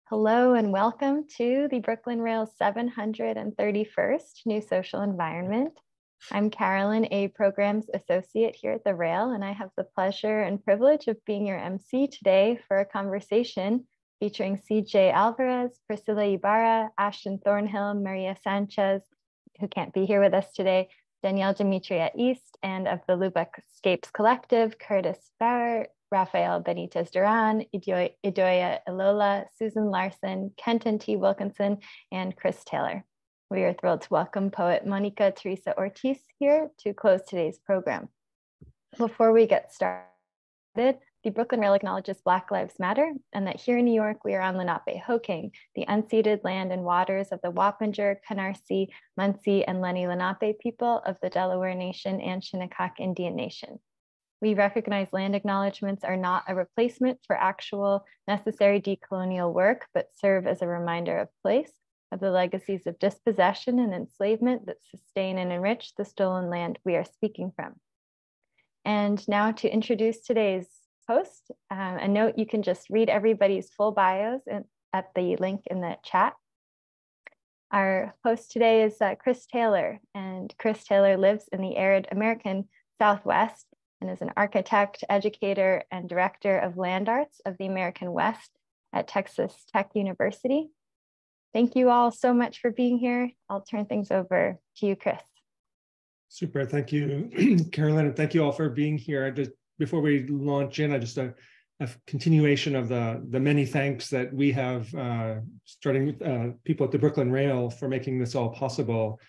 Hello and welcome to the Brooklyn Rail's 731st New Social Environment. I'm Carolyn, a Programs Associate here at the Rail, and I have the pleasure and privilege of being your MC today for a conversation featuring CJ Alvarez, Priscilla Ybarra, Ashton Thornhill, Maria Sanchez, who can't be here with us today, Danielle Dimitri East, and of the Lubbock Scapes Collective, Curtis Barrett, Raphael Beneytez-Duran, Idoya Ilola, Susan Larson, Kenton T. Wilkinson, and Chris Taylor. We are thrilled to welcome poet Mónica Teresa Ortiz here to close today's program. Before we get started, the Brooklyn Rail acknowledges Black Lives Matter and that here in New York, we are on Lenape-Hoking, the unceded land and waters of the Wappinger, Canarsie, Munsee, and Lenni Lenape people of the Delaware Nation and Shinnecock Indian Nation. We recognize land acknowledgements are not a replacement for actual necessary decolonial work, but serve as a reminder of place, of the legacies of dispossession and enslavement that sustain and enrich the stolen land we are speaking from. And now to introduce today's host, a note, you can just read everybody's full bios at the link in the chat. Our host today is Chris Taylor, and Chris Taylor lives in the arid American Southwest and is an architect, educator, and director of land arts of the American West at Texas Tech University. Thank you all so much for being here. I'll turn things over to you, Chris. Super, thank you, Carolyn, and thank you all for being here. Before we launch in, a continuation of the many thanks that we have, starting with people at the Brooklyn Rail for making this all possible,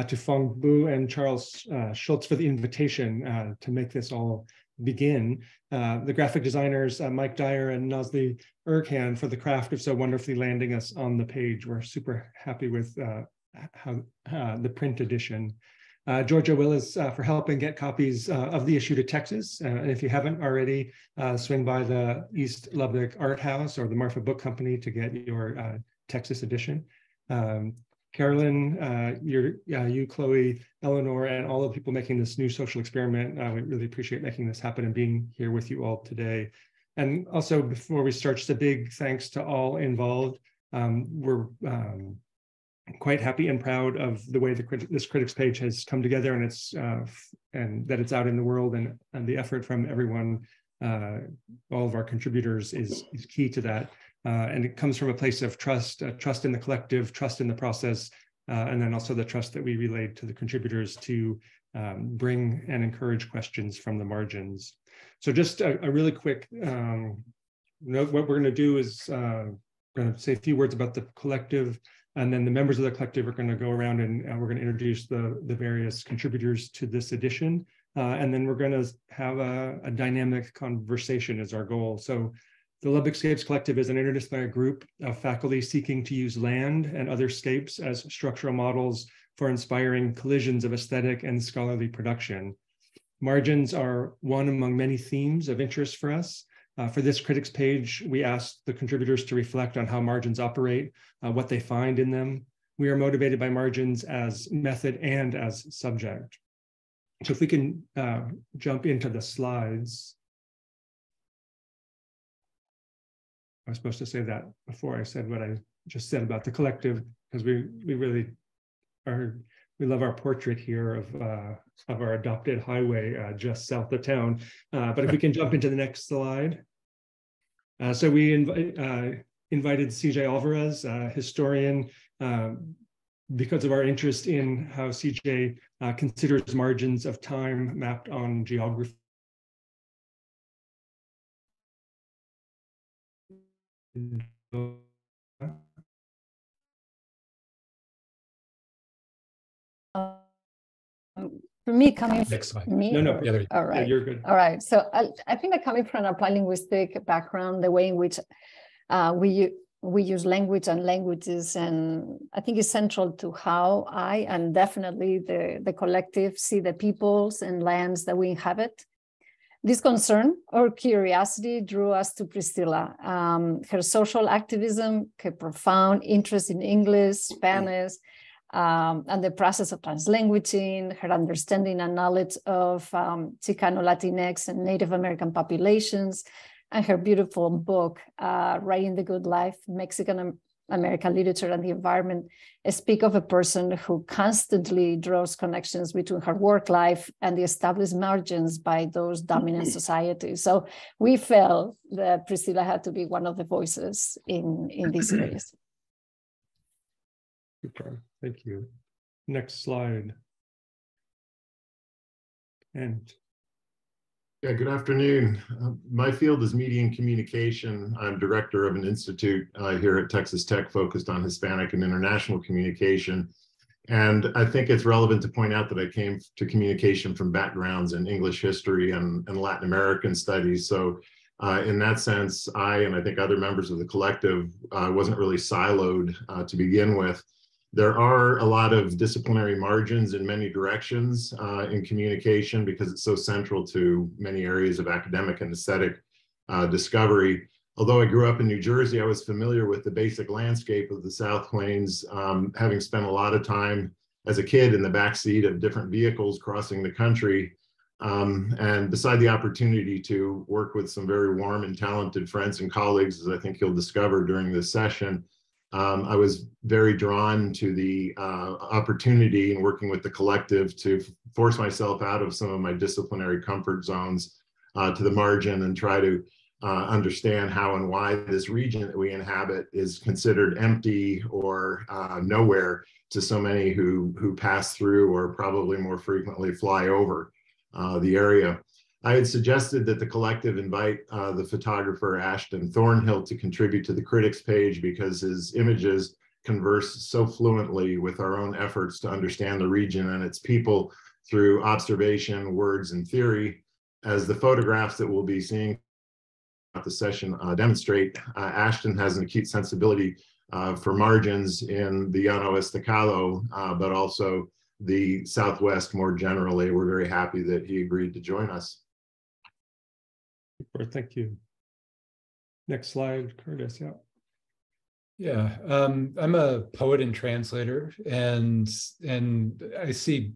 to Feng Bu and Charles Schultz for the invitation to make this all begin. The graphic designers, Mike Dyer and Nazli Erkhan, for the craft of so wonderfully landing us on the page. We're super happy with the print edition. Georgia Willis for helping get copies of the issue to Texas. And if you haven't already, swing by the East Lubbock Art House or the Marfa Book Company to get your Texas edition. Carolyn, you, Chloe, Eleanor, and all the people making this new social experiment, we really appreciate making this happen and being here with you all today. And also, before we start, just a big thanks to all involved. We're quite happy and proud of the way this critics page has come together, and that it's out in the world, and the effort from everyone, all of our contributors is key to that. And it comes from a place of trust in the collective, trust in the process, and then also the trust that we relayed to the contributors to bring and encourage questions from the margins. So just a really quick note, what we're going to do is going to say a few words about the collective, and then the members of the collective are going to go around and we're going to introduce the various contributors to this edition. And then we're going to have a dynamic conversation as our goal. So the Lubbock Scapes Collective is an interdisciplinary group of faculty seeking to use land and other scapes as structural models for inspiring collisions of aesthetic and scholarly production. Margins are one among many themes of interest for us. For this critics page, we asked the contributors to reflect on how margins operate, what they find in them. We are motivated by margins as method and as subject. So if we can jump into the slides. I was supposed to say that before I said what I just said about the collective, because we really we love our portrait here of our adopted highway just south of town. But if we can jump into the next slide. So we invited CJ Alvarez, historian, because of our interest in how CJ considers margins of time mapped on geography. For me, coming from No. All right. Yeah, you're good. All right. So I think that coming from an applied linguistic background, the way in which we use language and languages, and I think is central to how I and definitely the collective see the peoples and lands that we inhabit. This concern or curiosity drew us to Priscilla. Her social activism, her profound interest in English, Spanish, and the process of translanguaging, her understanding and knowledge of Chicano, Latinx, and Native American populations, and her beautiful book, Writing the Good Life, Mexican American Literature and the Environment, speak of a person who constantly draws connections between her work life and the established margins by those dominant societies. So we felt that Priscilla had to be one of the voices in these areas. Super, thank you. Next slide. And yeah, good afternoon. My field is media and communication. I'm director of an institute here at Texas Tech focused on Hispanic and international communication. And I think it's relevant to point out that I came to communication from backgrounds in English history and Latin American studies. So in that sense, I and I think other members of the collective wasn't really siloed to begin with. There are a lot of disciplinary margins in many directions in communication because it's so central to many areas of academic and aesthetic discovery. Although I grew up in New Jersey, I was familiar with the basic landscape of the South Plains, having spent a lot of time as a kid in the backseat of different vehicles crossing the country. And beside the opportunity to work with some very warm and talented friends and colleagues, as I think you'll discover during this session, I was very drawn to the opportunity in working with the collective to force myself out of some of my disciplinary comfort zones to the margin and try to understand how and why this region that we inhabit is considered empty or nowhere to so many who pass through or probably more frequently fly over the area. I had suggested that the collective invite the photographer Ashton Thornhill to contribute to the critics page because his images converse so fluently with our own efforts to understand the region and its people through observation, words, and theory. As the photographs that we'll be seeing at the session demonstrate, Ashton has an acute sensibility for margins in the Llano Estacado, but also the Southwest more generally. We're very happy that he agreed to join us. Thank you. Next slide, Curtis. Yeah. Yeah, I'm a poet and translator, and I see,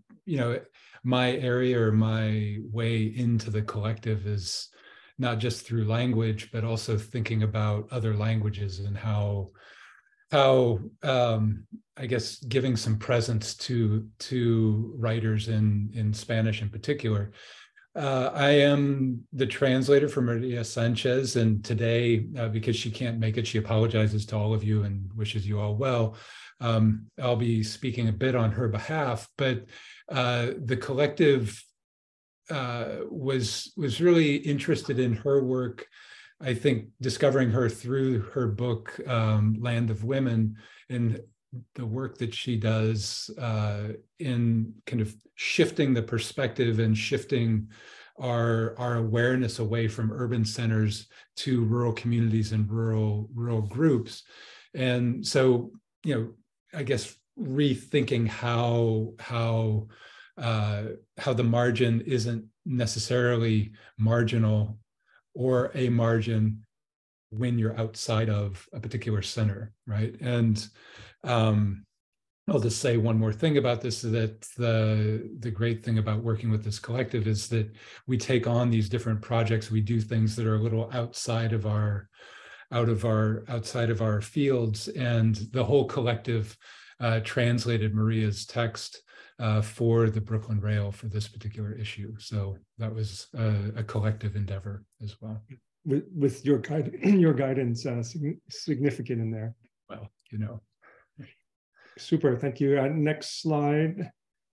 my area or my way into the collective is not just through language, but also thinking about other languages and how I guess giving some presence to writers in Spanish in particular. I am the translator for Maria Sanchez, and today, because she can't make it, she apologizes to all of you and wishes you all well. I'll be speaking a bit on her behalf, but the collective was really interested in her work. I think discovering her through her book, Land of Women, and the work that she does in kind of shifting the perspective and shifting our awareness away from urban centers to rural communities and rural groups. And so, I guess rethinking how the margin isn't necessarily marginal or a margin when you're outside of a particular center, right? And I'll just say one more thing about this, is that the great thing about working with this collective is that we take on these different projects. We do things that are a little outside of our fields, and the whole collective translated Maria's text for the Brooklyn Rail for this particular issue. So that was a collective endeavor as well. With your guidance significant in there. Well, Super, thank you. Next slide.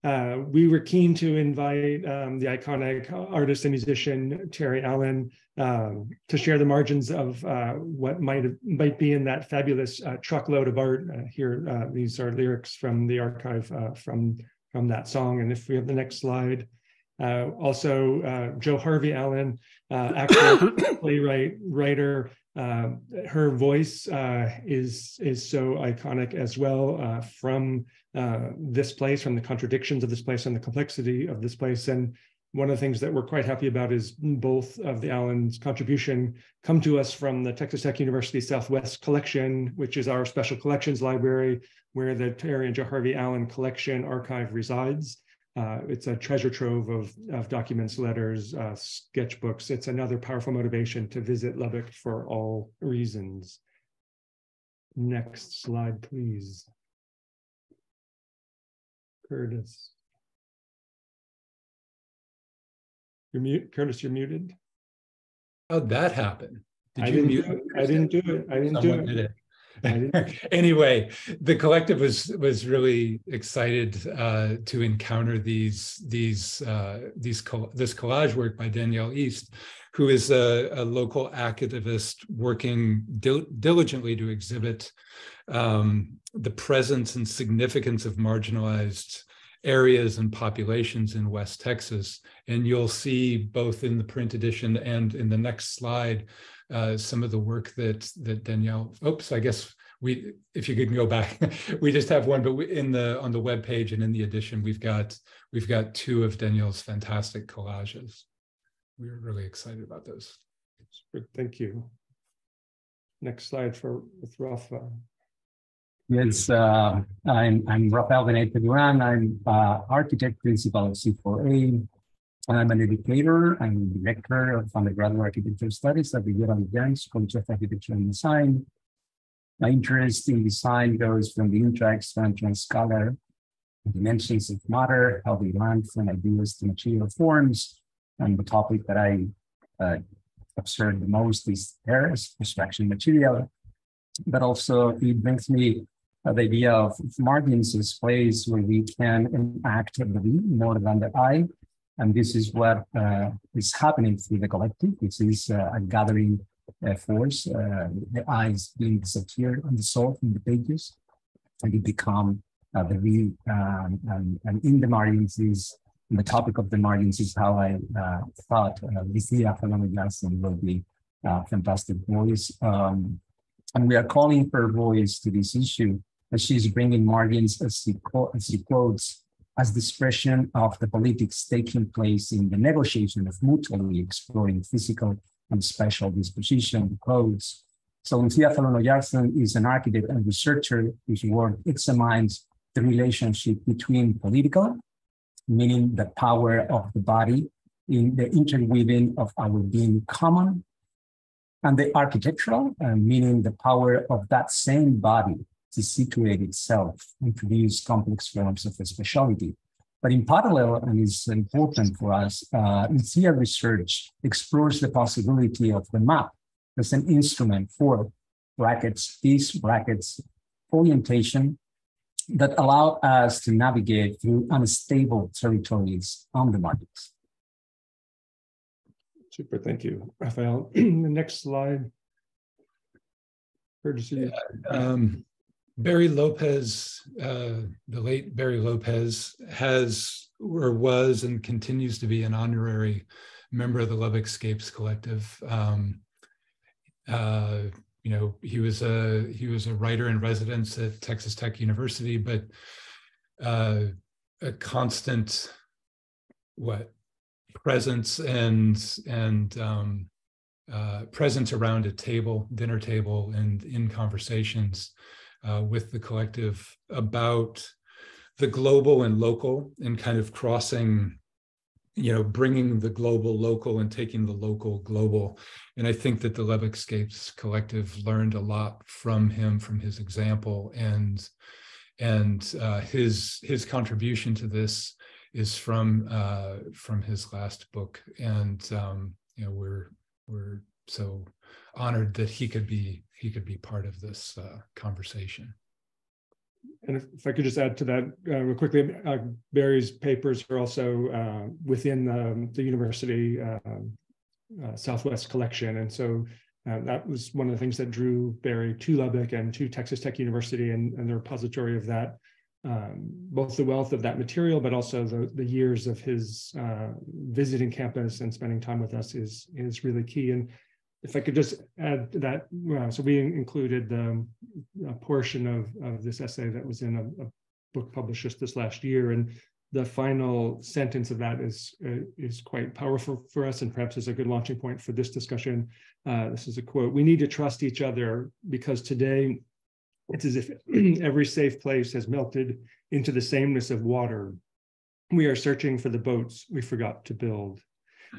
We were keen to invite the iconic artist and musician Terry Allen to share the margins of what might be in that fabulous truckload of art here. These are lyrics from the archive from that song. And if we have the next slide. Also, Joe Harvey Allen, actor, playwright, writer. Her voice is so iconic as well from this place, from the contradictions of this place and the complexity of this place. And one of the things that we're quite happy about is both of the Allen's contribution come to us from the Texas Tech University Southwest Collection, which is our special collections library, where the Terry and Joe Harvey Allen collection archive resides. It's a treasure trove of documents, letters, sketchbooks. It's another powerful motivation to visit Lubbock for all reasons. Next slide, please. Curtis. You're mute. Curtis, you're muted. How'd that happen? I didn't do it. I didn't do it. Anyway, the collective was really excited to encounter this collage work by Danielle East, who is a local activist working diligently to exhibit the presence and significance of marginalized areas and populations in West Texas. And you'll see both in the print edition and in the next slide some of the work that Danielle, I guess if you could go back, we just have one, but on the web page and in the edition, we've got two of Danielle's fantastic collages. We were really excited about those. Thank you. Next slide with Rafa. Yes, I'm Rafael Beneytez-Duran. I'm architect principal of C4A. I'm an educator. I'm director of undergraduate architecture studies at the Rail&rsquo College of Architecture and Design. My interest in design goes from the intra-extra and trans-scholar dimensions of matter, how they land from ideas to material forms. And the topic that I observe the most is terrace, abstraction material. But also it brings me the idea of margins as place where we can enact the we more than the I. And this is what is happening through the collective, which is a gathering force. The I is being disappeared and dissolved in the pages, and it become the we. And in the margins is, the topic of the margins is how I thought Priscilla Solis Ybarra will be a fantastic voice. And we are calling her voice to this issue, as she's bringing margins, as she quotes, as the expression of the politics taking place in the negotiation of mutually exploring physical and spatial disposition, quotes. So Priscilla Solis Ybarra is an architect and researcher whose work examines the relationship between political, meaning the power of the body in the interweaving of our being common, and the architectural, meaning the power of that same body to situate itself and produce complex forms of speciality. But in parallel, and it's important for us, Priscilla research explores the possibility of the map as an instrument for these orientation that allow us to navigate through unstable territories on the margins. Super, thank you, Rafael. The next slide. Barry Lopez, the late Barry Lopez, was and continues to be an honorary member of the Lubbock Scapes Collective. He was a writer in residence at Texas Tech University, but a constant presence and presence around a dinner table, and in conversations with the collective about the global and local, and kind of crossing, bringing the global local and taking the local global. And I think that the Lubbock Scapes Collective learned a lot from him, from his example, and his contribution to this is from his last book. And we're so honored that he could be part of this conversation. And if I could just add to that real quickly, Barry's papers are also within the university Southwest collection. And so that was one of the things that drew Barry to Lubbock and to Texas Tech University, and the repository of that, both the wealth of that material, but also the years of his visiting campus and spending time with us is really key. And if I could just add to that, so we included a portion of this essay that was in a book published just this last year, and the final sentence of that is quite powerful for us, and perhaps is a good launching point for this discussion. This is a quote: "We need to trust each other because today it's as if every safe place has melted into the sameness of water. we are searching for the boats we forgot to build.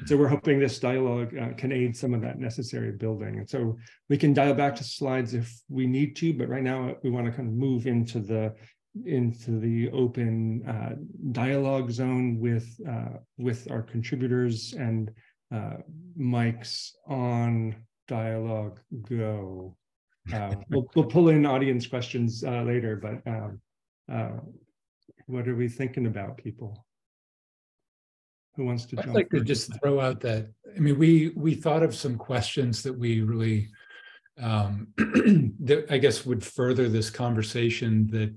So we're hoping this dialogue can aid some of that necessary building. And so we can dial back to slides if we need to, but right now we want to kind of move into the open dialogue zone with our contributors, and mics on, dialogue go. We'll pull in audience questions later, but what are we thinking about, people? Who wants to jump in? I'd like to just throw out that, I mean, we thought of some questions that we really, that I guess would further this conversation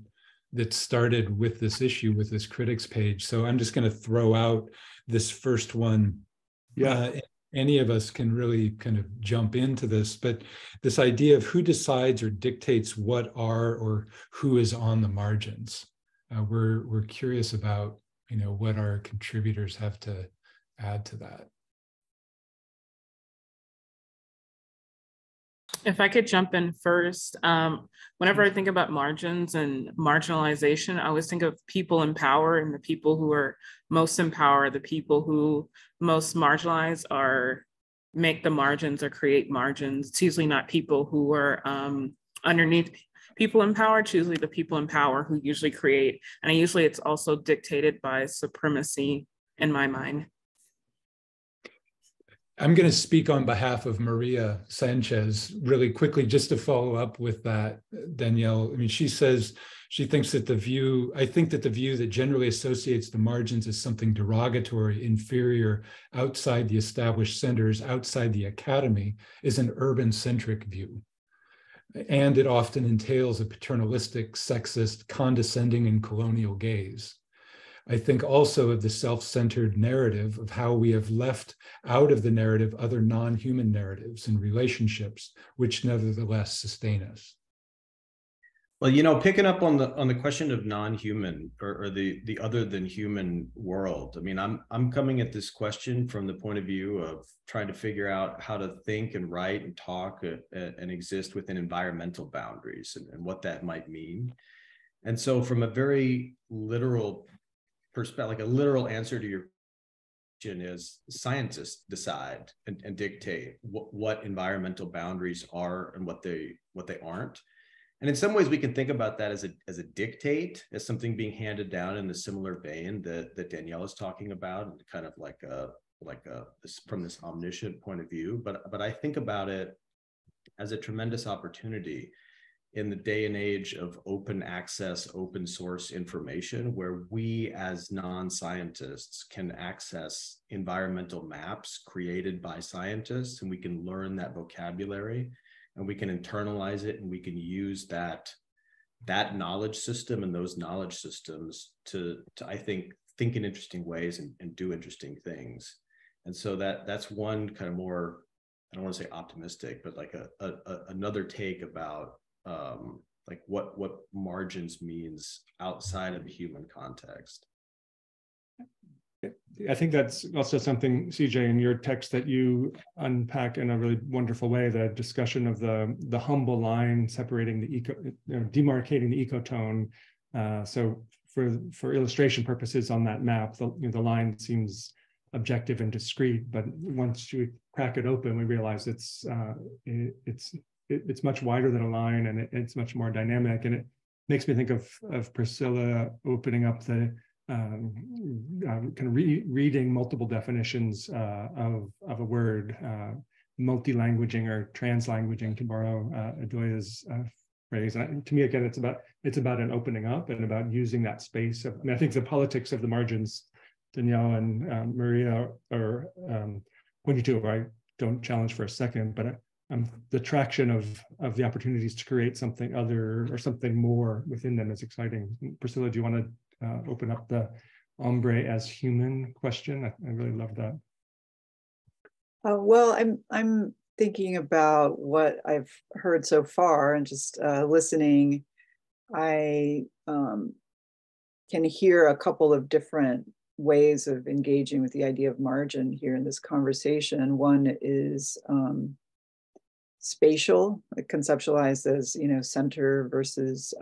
that started with this issue, with this critics page. So I'm just going to throw out this first one. Yeah. Any of us can really kind of jump into this, but this idea of who decides or dictates what are or who is on the margins. We're curious about, you know, what our contributors have to add to that. If I could jump in first, whenever I think about margins and marginalization, I always think of people in power, and the people who are most in power, the people who most marginalize, are make the margins or create margins. It's usually not people who are underneath people in power. It's usually the people in power who usually create, and usually it's also dictated by supremacy in my mind. I'm going to speak on behalf of Maria Sanchez really quickly, just to follow up with that, Danielle. I mean, she says she thinks that I think that the view that generally associates the margins as something derogatory, inferior, outside the established centers, outside the academy, is an urban-centric view. And it often entails a paternalistic, sexist, condescending, and colonial gaze. I think also of the self-centered narrative of how we have left out of the narrative other non-human narratives and relationships, which nevertheless sustain us. Well, you know, picking up on the question of non-human or the other than human world. I mean, I'm coming at this question from the point of view of trying to figure out how to think and write and talk and exist within environmental boundaries and what that might mean. And so, from a very literal perspective, like a literal answer to your question is, scientists decide and dictate what environmental boundaries are and what they aren't. And in some ways, we can think about that as a dictate, as something being handed down in the similar vein that Danielle is talking about, kind of like from this omniscient point of view. But I think about it as a tremendous opportunity in the day and age of open access, open source information, where we as non-scientists can access environmental maps created by scientists, and we can learn that vocabulary, and we can internalize it, and we can use that knowledge system and those knowledge systems to I think in interesting ways and do interesting things. And so that's one kind of more, I don't want to say optimistic, but like another take about like what margins means outside of the human context. I think that's also something, CJ, in your text that you unpack in a really wonderful way, the discussion of the humble line separating the demarcating the ecotone. So for illustration purposes on that map, the line seems objective and discrete, but once you crack it open, we realize it's much wider than a line, and it's much more dynamic. And it makes me think of Priscilla opening up the kind of reading multiple definitions of a word, multi-languaging or trans-languaging, to borrow Adoya's phrase. And to me, again, it's about an opening up and about using that space. I mean, I think the politics of the margins, Danielle and Maria, or when you do, I don't challenge for a second, but the traction of the opportunities to create something other or something more within them is exciting. Priscilla, do you want to open up the hombre as human question? I really love that. Well, I'm thinking about what I've heard so far, and just listening, I can hear a couple of different ways of engaging with the idea of margin here in this conversation. One is spatial, conceptualized as, center versus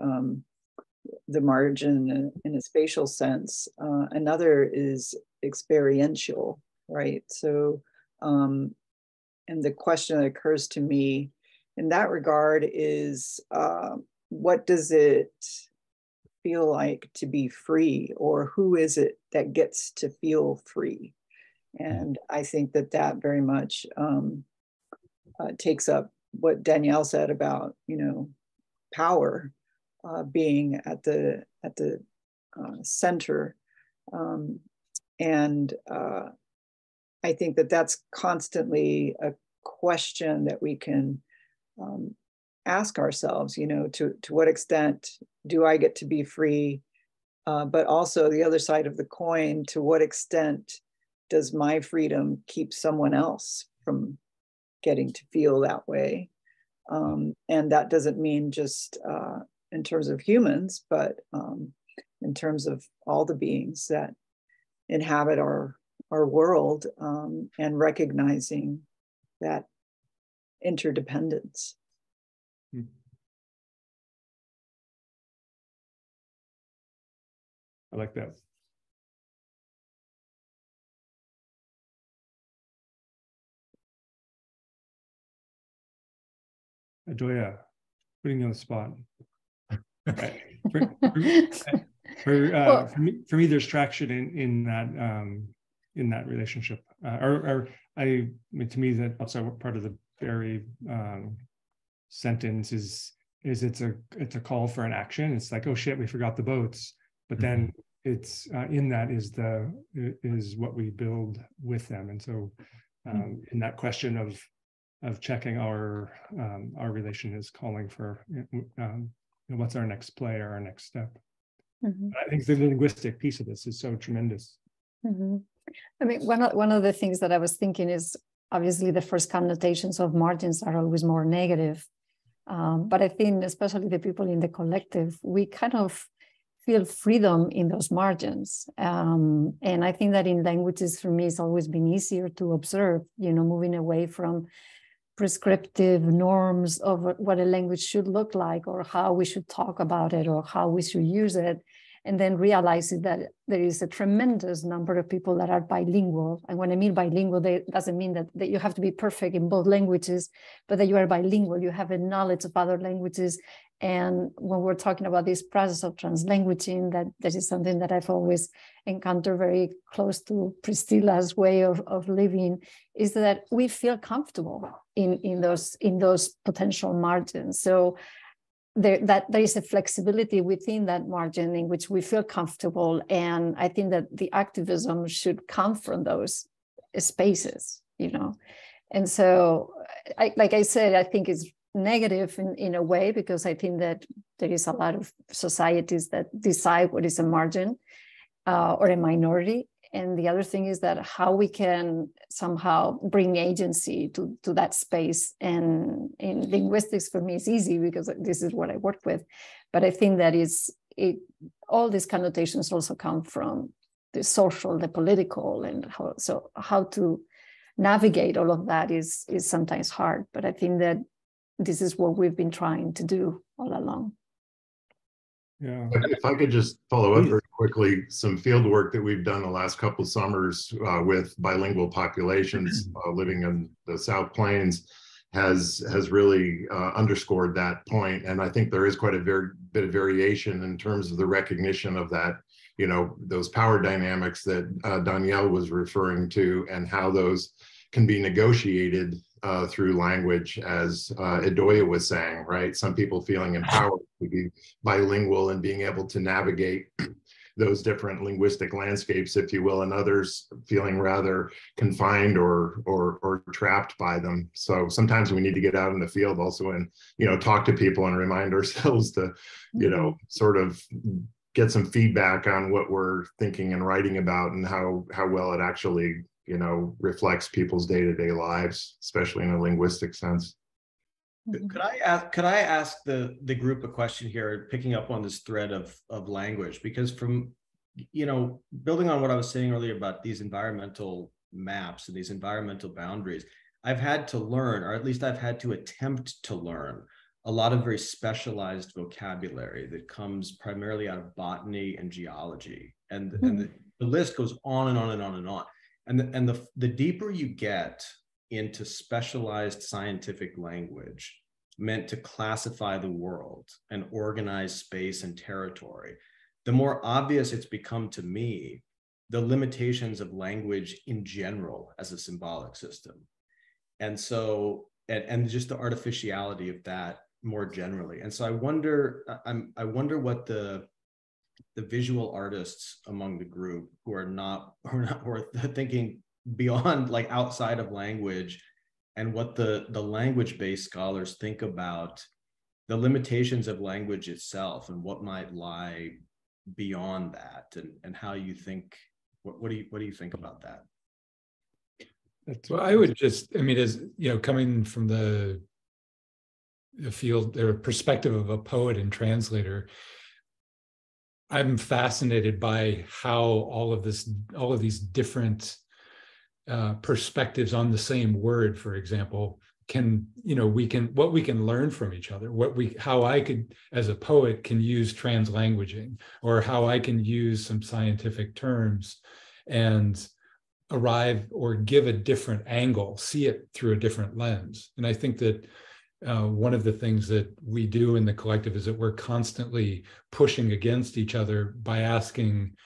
the margin in a spatial sense. Another is experiential, right? So, and the question that occurs to me in that regard is, what does it feel like to be free, or who is it that gets to feel free? And I think that that very much takes up what Danielle said about, you know, power being at the center, and I think that that's constantly a question that we can ask ourselves. You know, to what extent do I get to be free? But also the other side of the coin, to what extent does my freedom keep someone else from getting to feel that way? And that doesn't mean just in terms of humans, but in terms of all the beings that inhabit our world, and recognizing that interdependence. I like that. Adoya, putting you on the spot. For me, there's traction in that relationship, I mean, to me, that also part of the very sentence is it's a call for an action. It's like, oh shit, we forgot the boats, but then it's in that is what we build with them, and so in that question of checking our relation is calling for what's our next play or our next step. I think the linguistic piece of this is so tremendous. I mean, one of the things that I was thinking is obviously the first connotations of margins are always more negative, but I think especially the people in the collective, we kind of feel freedom in those margins, and I think that in languages, for me, it's always been easier to observe, you know, moving away from prescriptive norms of what a language should look like, or how we should talk about it, or how we should use it, and then realizing that there is a tremendous number of people that are bilingual. And when I mean bilingual, that doesn't mean that you have to be perfect in both languages, but that you are bilingual, you have a knowledge of other languages. And when we're talking about this process of translanguaging, that is something that I've always encountered very close to Priscilla's way of living, is that we feel comfortable in those potential margins. So there is a flexibility within that margin in which we feel comfortable. And I think that the activism should come from those spaces, you know. And so, like I said, I think it's negative in a way, because I think that there is a lot of societies that decide what is a margin or a minority. And the other thing is that how we can somehow bring agency to that space. And in linguistics, for me, it's easy because this is what I work with. But I think that all these connotations also come from the social, the political, and how to navigate all of that is sometimes hard. But I think that this is what we've been trying to do all along. Yeah. If I could just follow up very quickly, some field work that we've done the last couple of summers with bilingual populations living in the South Plains has really underscored that point. And I think there is quite a bit of variation in terms of the recognition of that, you know, those power dynamics that Danielle was referring to, and how those can be negotiated through language, as Adoya was saying, right? Some people feeling empowered to be bilingual and being able to navigate those different linguistic landscapes, if you will, and others feeling rather confined or trapped by them. So sometimes we need to get out in the field also and, you know, talk to people and remind ourselves to, you know, sort of get some feedback on what we're thinking and writing about, and how well it actually, you know, reflects people's day-to-day lives, especially in a linguistic sense. Could I ask the group a question here, picking up on this thread of language? Because from, you know, building on what I was saying earlier about these environmental maps and these environmental boundaries, I've had to learn, or at least I've had to attempt to learn, a lot of very specialized vocabulary that comes primarily out of botany and geology. And the list goes on and on and on and on. And the deeper you get into specialized scientific language meant to classify the world and organize space and territory, the more obvious it's become to me the limitations of language in general as a symbolic system. And so, and just the artificiality of that more generally. And so I wonder what the visual artists among the group who are thinking beyond, like outside of language, and what the language-based scholars think about the limitations of language itself and what might lie beyond that, and how you think, what do you think about that? Well, I would just, I mean, as you know, coming from the field or perspective of a poet and translator, I'm fascinated by how all of these different perspectives on the same word, for example, what we can learn from each other, how I could, as a poet, can use translanguaging, or how I can use some scientific terms and arrive or give a different angle, see it through a different lens. And I think that one of the things that we do in the collective is that we're constantly pushing against each other by asking,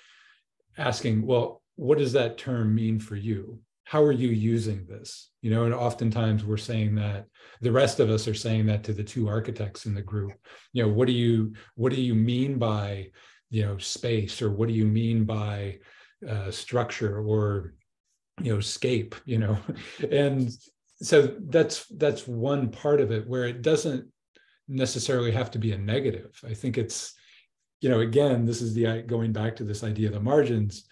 well, what does that term mean for you? How are you using this? You know, and oftentimes we're saying that, the rest of us are saying that to the two architects in the group. You know, what do you mean by, space, or what do you mean by structure, or, scape, and so that's one part of it, where it doesn't necessarily have to be a negative. I think it's, again, this is going back to this idea of the margins.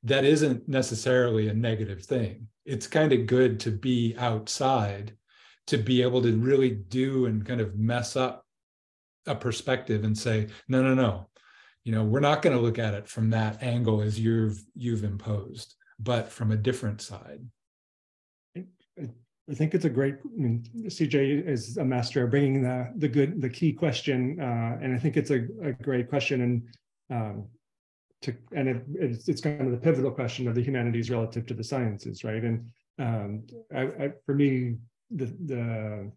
That isn't necessarily a negative thing. It's kind of good to be outside, to be able to really do and kind of mess up a perspective and say, no, we're not going to look at it from that angle as you've imposed, but from a different side. I think it's a great, CJ is a master of bringing the key question, and I think it's a great question, and it's kind of the pivotal question of the humanities relative to the sciences, right? And for me, the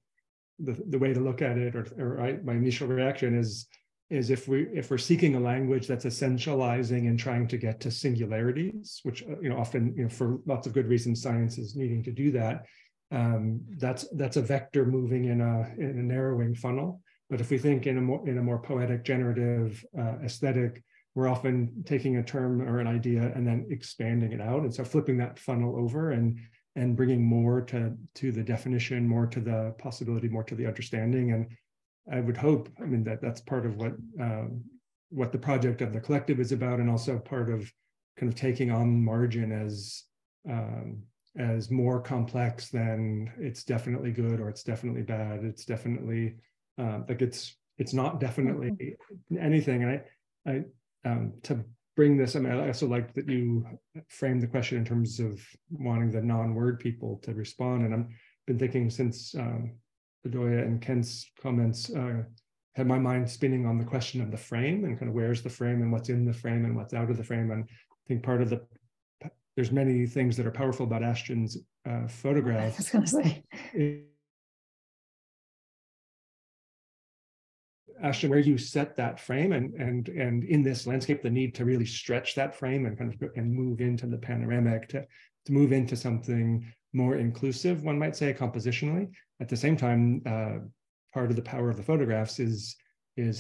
way to look at it, or my initial reaction is if we're seeking a language that's essentializing and trying to get to singularities, which often for lots of good reasons science is needing to do that. That's a vector moving in a narrowing funnel. But if we think in a more poetic, generative, aesthetic, we're often taking a term or an idea and then expanding it out. And so flipping that funnel over and bringing more to the definition, more to the possibility, more to the understanding. And I would hope, that's part of what the project of the collective is about, and also part of kind of taking on margin as more complex than it's definitely good or it's definitely bad. It's definitely it's not definitely anything. And I to bring this, I also like that you framed the question in terms of wanting the non-word people to respond. And I've been thinking since Bedoya and Kent's comments had my mind spinning on the question of the frame and kind of where's the frame and what's in the frame and what's out of the frame. And I think part of there's many things that are powerful about Ashton's photograph. I was going to say. Ashton, where you set that frame and in this landscape, the need to really stretch that frame and kind of move into the panoramic, to move into something more inclusive, one might say, compositionally. At the same time, part of the power of the photographs is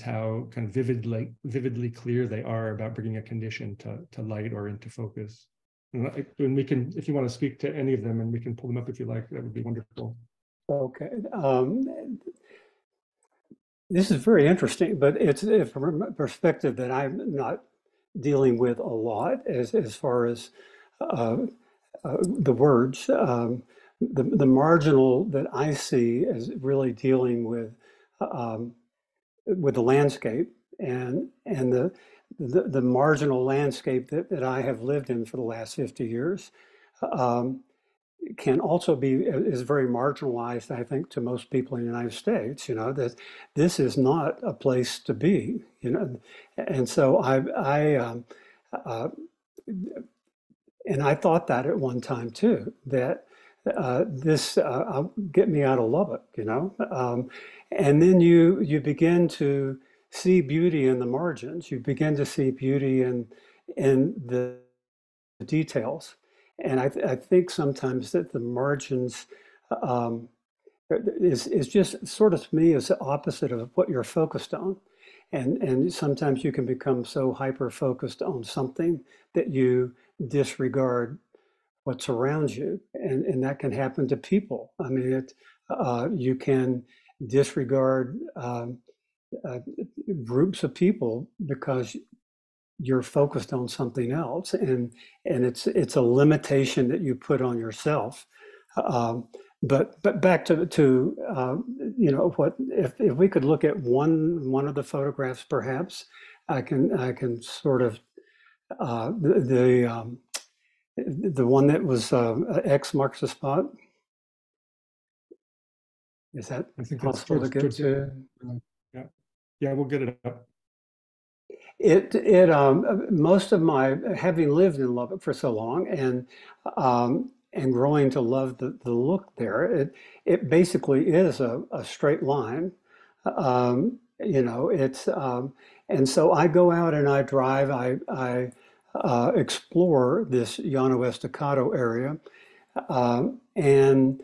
how kind of vividly clear they are about bringing a condition to light or into focus. And we can, if you want to speak to any of them, and we can pull them up if you like, that would be wonderful. Okay. This is very interesting, but it's from a perspective that I'm not dealing with a lot as far as the words. The marginal that I see is really dealing with the landscape and the marginal landscape that I have lived in for the last 50 years can also be, is very marginalized, I think, to most people in the United States, you know, that this is not a place to be, you know. And so and I thought that at one time too, that this get me out of Lubbock, you know. And then you begin to see beauty in the margins. You begin to see beauty in the details. And I think sometimes that the margins is just sort of, to me, is the opposite of what you're focused on. And sometimes you can become so hyper focused on something that you disregard what's around you. And that can happen to people. I mean, you can disregard groups of people because you're focused on something else, and it's a limitation that you put on yourself. But back to you know, what if we could look at one of the photographs, perhaps I can sort of the one that was X marks the spot. Is that I think possible to get to? Yeah, we'll get it up. Most of my, having lived in Lubbock for so long and growing to love the look there, it basically is a straight line. You know, it's and so I go out and I drive, I explore this Llano Estacado area, and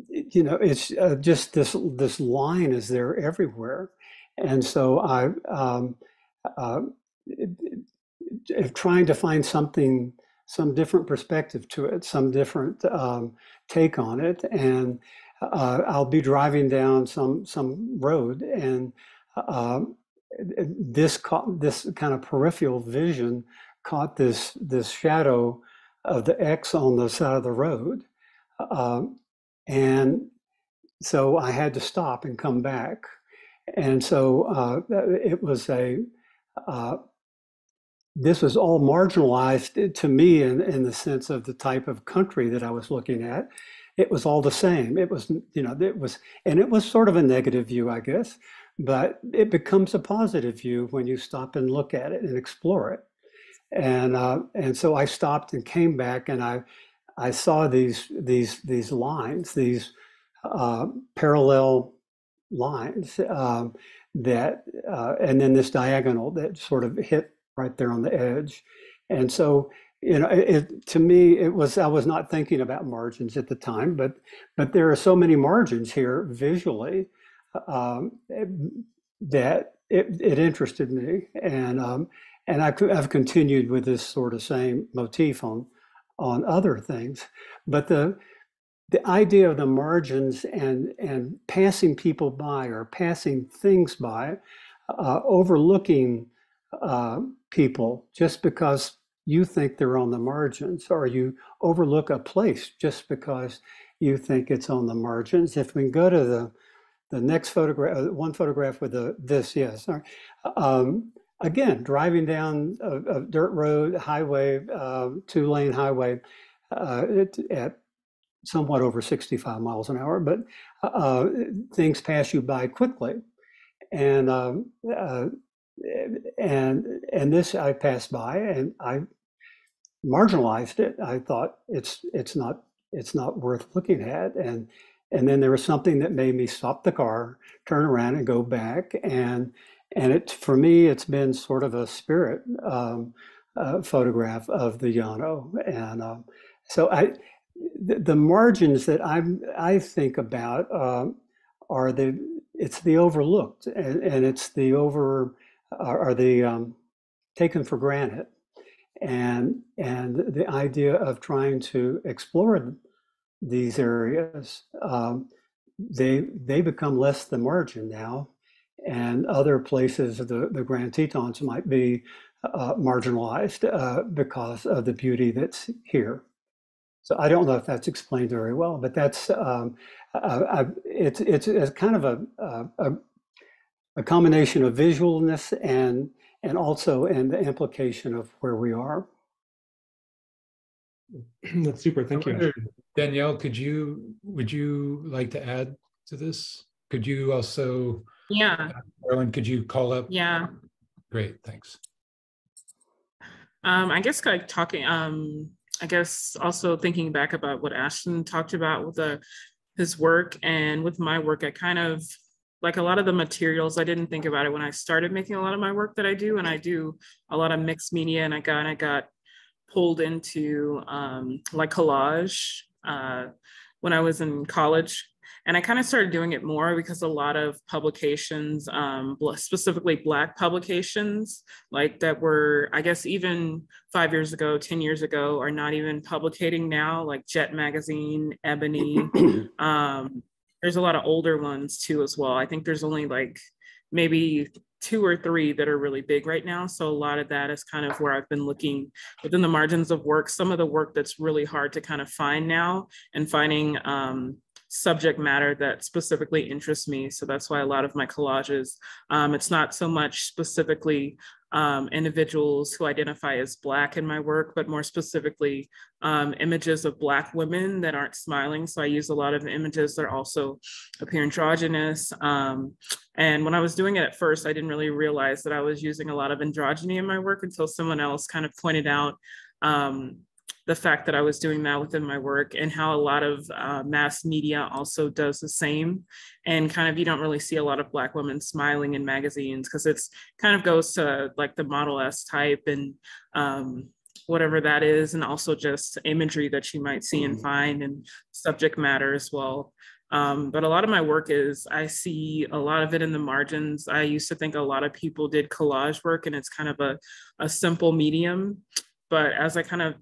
you know, it's just this line is there everywhere. And so trying to find some different perspective to it, some different take on it. And I'll be driving down some road, and this kind of peripheral vision caught this shadow of the X on the side of the road. And so I had to stop and come back. And so it was this was all marginalized to me in the sense of the type of country that I was looking at. It was all the same. It was, you know, it was sort of a negative view, I guess, but it becomes a positive view when you stop and look at it and explore it. And so I stopped and came back, and I saw these lines, these parallel lines that, and then this diagonal that sort of hit right there on the edge. And so, you know, to me, I was not thinking about margins at the time, but there are so many margins here visually that it interested me. And I've continued with this sort of same motif on other things. But the idea of the margins and passing people by or passing things by, overlooking people just because you think they're on the margins, or you overlook a place just because you think it's on the margins. If we can go to the next photograph, one photograph with this, yes. Again, driving down a dirt road, highway, 2-lane highway at somewhat over 65 miles an hour, but things pass you by quickly. And this I passed by, and I marginalized it. I thought it's not worth looking at. And then there was something that made me stop the car, turn around, and go back. And for me, it's been sort of a spirit photograph of the Llano. And so the margins that I think about are it's the overlooked, and it's the taken for granted, and the idea of trying to explore these areas, they become less the margin now, and other places of the Grand Tetons might be marginalized because of the beauty that's here. So I don't know if that's explained very well, but that's it's kind of a combination of visualness and also in the implication of where we are. That's super. Thank you. Danielle, would you like to add to this? Could you also, Yeah. Carolyn, could you call up? Yeah. Great, thanks. I guess like talking, I guess also thinking back about what Ashton talked about with his work and with my work, I kind of, like a lot of the materials, I didn't think about it when I started making a lot of my work that I do, and I do a lot of mixed media, and I got pulled into like collage when I was in college. And I kind of started doing it more because a lot of publications, specifically Black publications, like that were, I guess, even 5 years ago, 10 years ago, are not even publicating now, like Jet Magazine, Ebony. There's a lot of older ones too as well. I think there's only like maybe 2 or 3 that are really big right now. So a lot of that is kind of where I've been looking within the margins of work, some of the work that's really hard to kind of find now, and finding subject matter that specifically interests me. So that's why a lot of my collages, it's not so much specifically individuals who identify as Black in my work, but more specifically images of Black women that aren't smiling. So I use a lot of images that also appear androgynous. And when I was doing it at first, I didn't really realize that I was using a lot of androgyny in my work until someone else kind of pointed out the fact that I was doing that within my work, and how a lot of mass media also does the same. And kind of, you don't really see a lot of Black women smiling in magazines because it's kind of goes to like the Model S type and whatever that is, and also just imagery that you might see and find, and subject matter as well. But a lot of my work is, I see a lot of it in the margins. I used to think a lot of people did collage work and it's kind of a simple medium. But as I kind of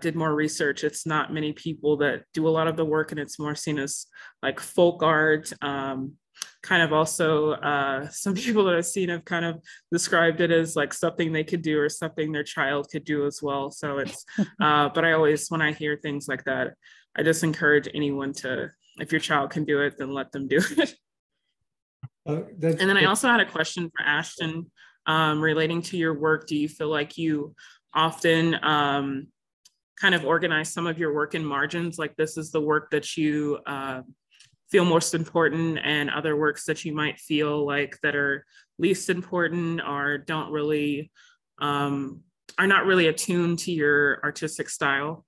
did more research, it's not many people that do a lot of the work, and it's more seen as like folk art. Kind of also some people that I've seen have kind of described it as like something they could do or something their child could do as well. So it's, but I always, when I hear things like that, I just encourage anyone to, if your child can do it, then let them do it. And then I also had a question for Ashton relating to your work. Do you feel like you often kind of organize some of your work in margins, like this is the work that you feel most important, and other works that you might feel like that are least important or don't really, are not really attuned to your artistic style?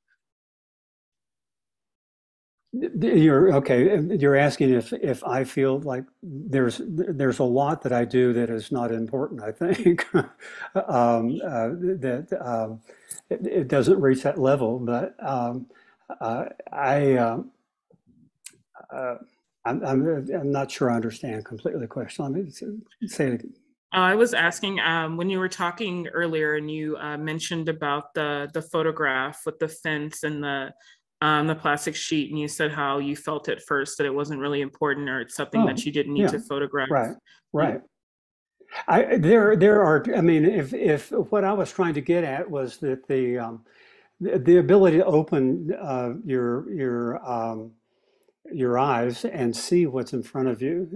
You're okay. You're asking if I feel like there's a lot that I do that is not important. I think it doesn't reach that level. But I'm not sure I understand completely the question. Let me say it again. I was asking when you were talking earlier, and you mentioned about the photograph with the fence and the plastic sheet, and you said how you felt at first that it wasn't really important, or it's something that you didn't need to photograph. Right. There are. I mean, if what I was trying to get at was that the ability to open your eyes and see what's in front of you,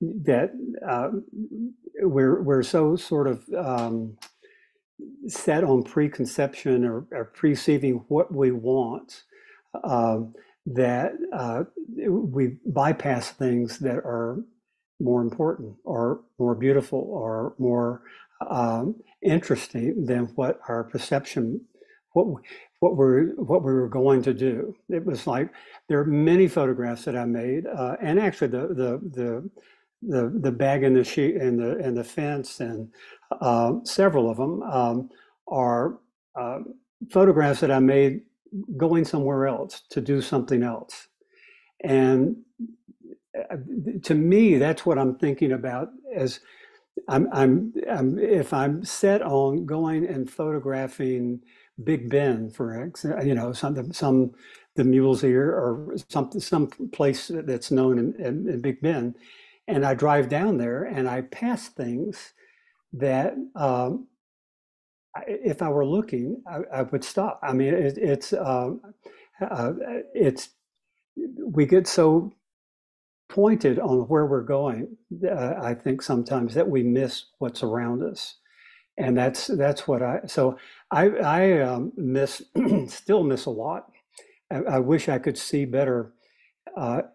that we're so sort of set on preconception or perceiving what we want, that we bypass things that are more important or more beautiful or more interesting than what our perception, what we were going to do. It was like, there are many photographs that I made, and actually the bag in the sheet and the fence, and several of them are photographs that I made going somewhere else to do something else. And to me, that's what I'm thinking about as if I'm set on going and photographing Big Ben, for example, the mules here, or some place that's known in Big Ben, and I drive down there and I pass things that if I were looking, I would stop. I mean, it's we get so pointed on where we're going, I think sometimes, that we miss what's around us. and that's what I miss still miss a lot. I wish I could see better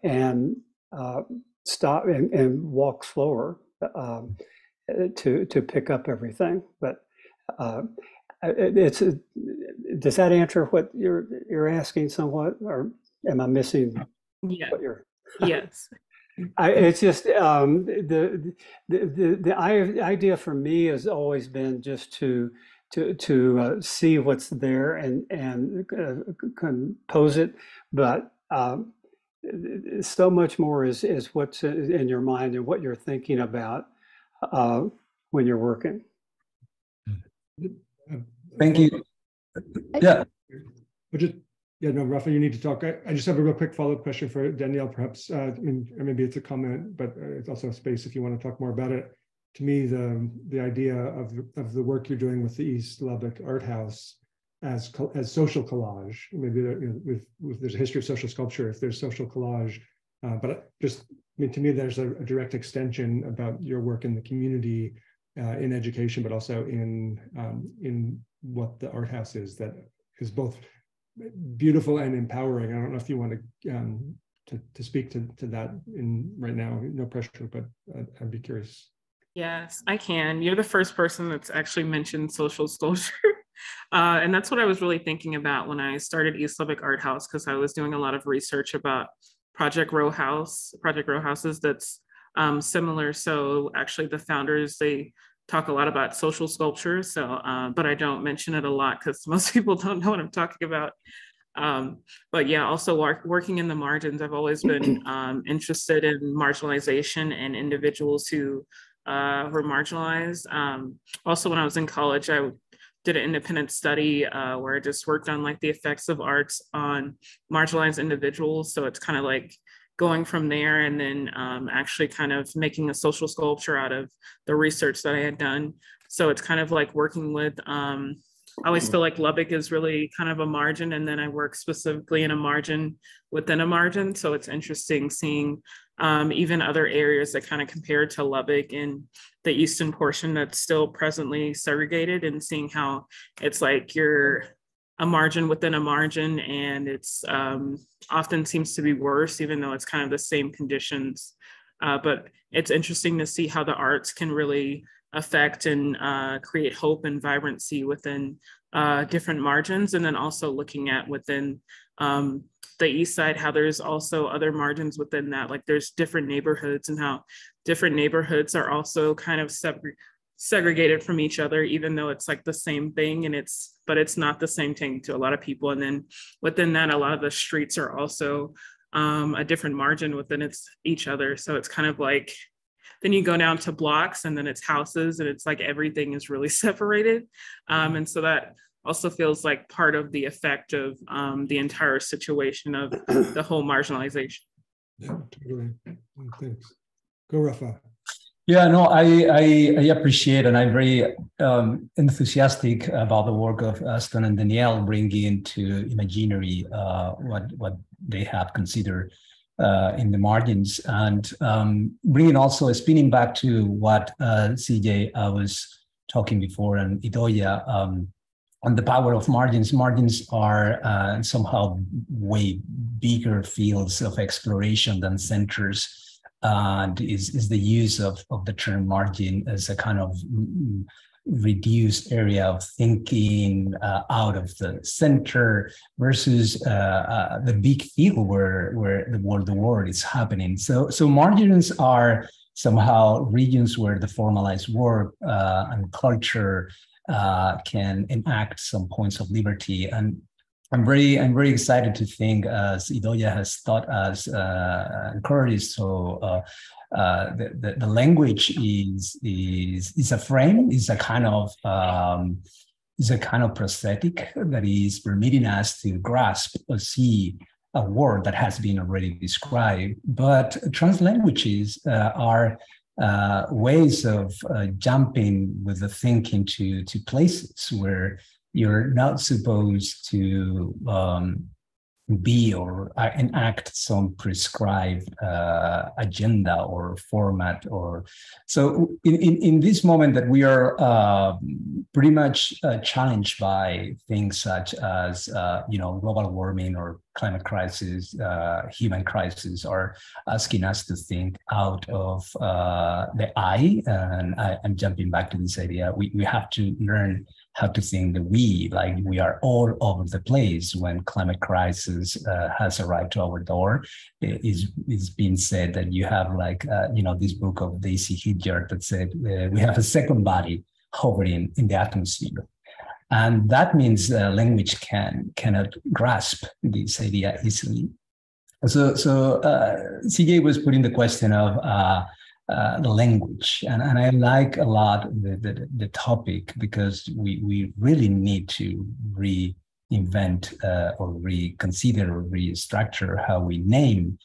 and stop and walk slower to pick up everything. But does that answer what you're asking somewhat, or am I missing? Yeah. What you're? Yes. It's just the idea for me has always been just to see what's there and compose it, but so much more is what's in your mind and what you're thinking about when you're working. Thank you. Yeah. Yeah, no, Rafa, you need to talk. I just have a real quick follow-up question for Danielle, perhaps. I mean, or maybe it's a comment, but it's also a space if you want to talk more about it. To me, the idea of the work you're doing with the East Lubbock Art House as social collage, maybe with there's a history of social sculpture, if there's social collage, but just, I mean, to me, there's a direct extension about your work in the community, in education, but also in what the art house is, that is both beautiful and empowering. I don't know if you want to speak to that in right now. No pressure, but I'd be curious. Yes, I can. You're the first person that's actually mentioned social sculpture. And that's what I was really thinking about when I started East Lubbock Art House, because I was doing a lot of research about project row houses that's similar. So actually the founders, they talk a lot about social sculpture. So, but I don't mention it a lot because most people don't know what I'm talking about. But yeah, also working in the margins, I've always been interested in marginalization and individuals who were marginalized. Also, when I was in college, I did an independent study where I just worked on like the effects of arts on marginalized individuals. So it's kind of like going from there and then actually kind of making a social sculpture out of the research that I had done. So it's kind of like working with, I always feel like Lubbock is really kind of a margin, and then I work specifically in a margin within a margin. So it's interesting seeing even other areas that kind of compare to Lubbock in the eastern portion that's still presently segregated, and seeing how it's like you're a margin within a margin, and it's often seems to be worse, even though it's kind of the same conditions. But it's interesting to see how the arts can really affect and create hope and vibrancy within different margins. And then also looking at within the east side, how there's also other margins within that, like there's different neighborhoods and how different neighborhoods are also kind of segregated from each other, even though it's like the same thing, and but it's not the same thing to a lot of people. And then within that, a lot of the streets are also a different margin within each other. So it's kind of like, then you go down to blocks and then it's houses, and it's like everything is really separated. And so that also feels like part of the effect of the entire situation of the whole marginalization. Yeah, totally. Thanks. Go, Rafa. Yeah, no, I appreciate, and I'm very enthusiastic about the work of Ashton and Danielle bringing into imaginary what they have considered in the margins, and bringing also spinning back to what CJ was talking before, and Idoia on the power of margins. Margins are somehow way bigger fields of exploration than centers. And is the use of the term margin as a kind of reduced area of thinking out of the center versus the big field where the world is happening. So margins are somehow regions where the formalized work and culture can enact some points of liberty. And I'm very excited to think, as Idoia has taught us, encouraged. So the language is a frame, is a kind of prosthetic that is permitting us to grasp or see a word that has been already described. But translanguages are ways of jumping with the thinking to places where you're not supposed to be or enact some prescribed agenda or format. Or so in this moment that we are pretty much challenged by things such as global warming or climate crisis, human crisis, are asking us to think out of the I. And I'm jumping back to this idea. We have to learn how to think the we, like we are all over the place when climate crisis has arrived to our door. It's been said that you have this book of Daisy Hildyard that said we have a second body hovering in the atmosphere. And that means language cannot grasp this idea easily. So CJ was putting the question of the language, and I like a lot the topic, because we really need to reinvent or reconsider or restructure how we name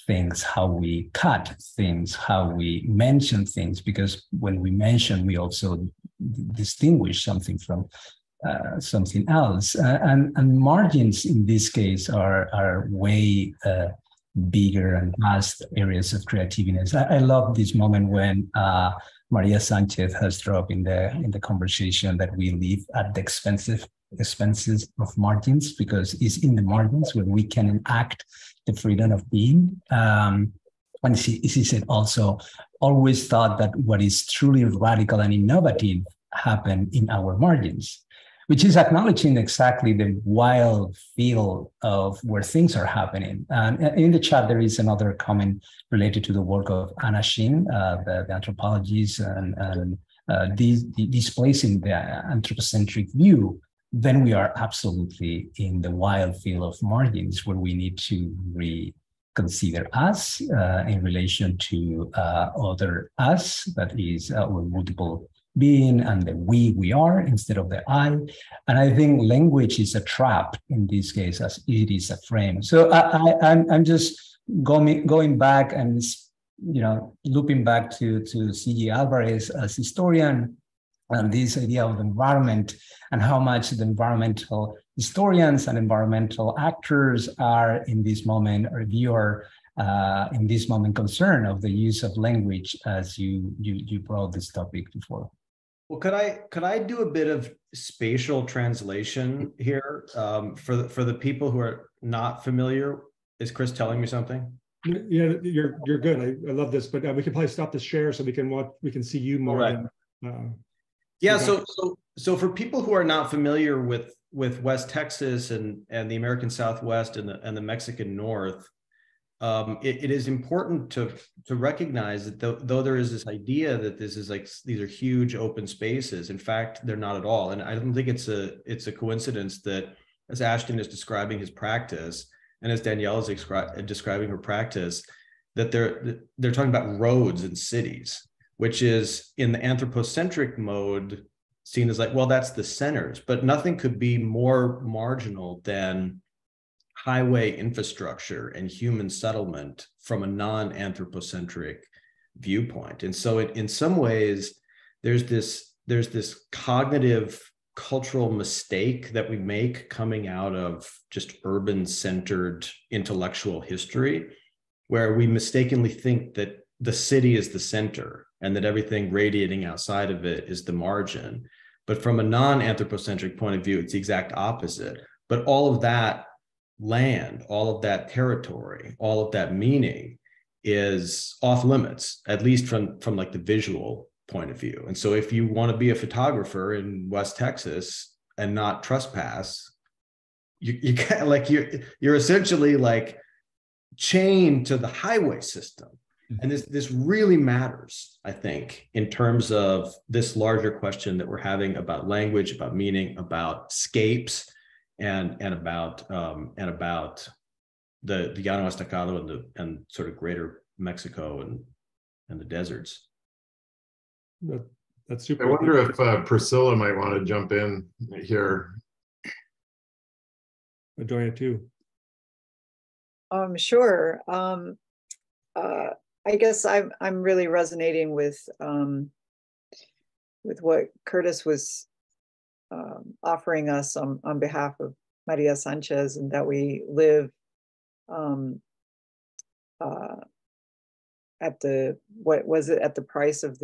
things, how we cut things, how we mention things, because when we mention, we also distinguish something from something else, and margins in this case are way bigger and vast areas of creativeness. I love this moment when Maria Sanchez has dropped in the conversation that we live at the expenses of margins, because it's in the margins where we can enact the freedom of being. And she said also, always thought that what is truly radical and innovative happened in our margins, which is acknowledging exactly the wild feel of where things are happening. And in the chat, there is another comment related to the work of Anna Shin, the anthropologist, and displacing the anthropocentric view. Then we are absolutely in the wild field of margins, where we need to reconsider us in relation to other us, that is our multiple being, and the we are instead of the I. And I think language is a trap in this case, as it is a frame. So I'm just going back and looping back to C.G. Alvarez as historian, and this idea of environment, and how much the environmental historians and environmental actors are in this moment, or viewer in this moment, concerned of the use of language, as you brought this topic before. Well, could I do a bit of spatial translation here for the people who are not familiar? Is Chris telling me something? Yeah, you're good. I love this, but we can probably stop the share so we can see you more. Right. Yeah. So for people who are not familiar with West Texas and the American Southwest and the Mexican North, it is important to recognize that though there is this idea that this is these are huge open spaces, in fact, they're not at all. And I don't think it's a coincidence that, as Ashton is describing his practice, and as Danielle is describing her practice, that they're talking about roads and cities, which is in the anthropocentric mode seen as well, that's the centers, but nothing could be more marginal than highway infrastructure and human settlement from a non-anthropocentric viewpoint. And so in some ways, there's this cognitive cultural mistake that we make coming out of just urban-centered intellectual history, where we mistakenly think that the city is the center and that everything radiating outside of it is the margin. But from a non-anthropocentric point of view, it's the exact opposite. But all of that land, all of that territory, all of that meaning is off limits, at least from the visual point of view. And so if you want to be a photographer in West Texas and not trespass, you can't, you're essentially chained to the highway system. And this really matters, I think, in terms of this larger question that we're having about language, about meaning, about scapes, and about the Llano Estacado and sort of greater Mexico and the deserts. That's super. I wonder if Priscilla might want to jump in here. Adoya too. Sure. I guess I'm really resonating with what Curtis was offering us on behalf of Maria Sanchez, and that we live at the, what was it, at the price of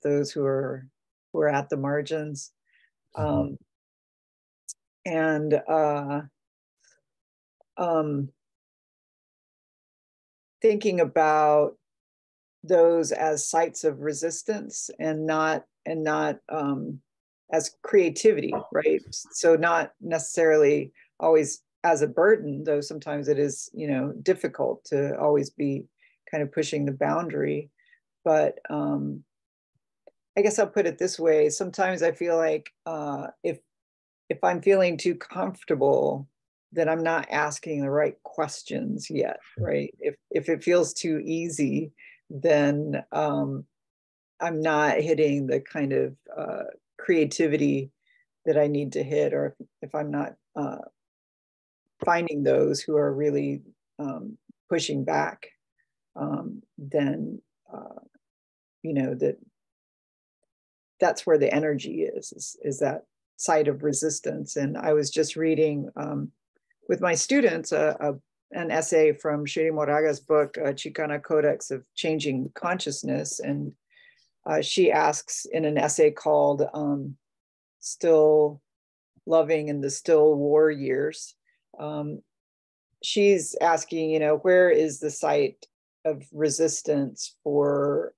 those who are at the margins. Thinking about those as sites of resistance and not as creativity, right? So not necessarily always as a burden, though sometimes it is, you know, difficult to always be kind of pushing the boundary. But I guess I'll put it this way. Sometimes I feel like if I'm feeling too comfortable, then I'm not asking the right questions yet, right? If it feels too easy, then I'm not hitting the kind of creativity that I need to hit, or if I'm not finding those who are really pushing back, then you know, that's where the energy is that site of resistance. And I was just reading with my students an essay from Shiri Moraga's book, Chicana Codex of Changing Consciousness. And she asks in an essay called Still Loving in the Still War Years, she's asking, you know, where is the site of resistance for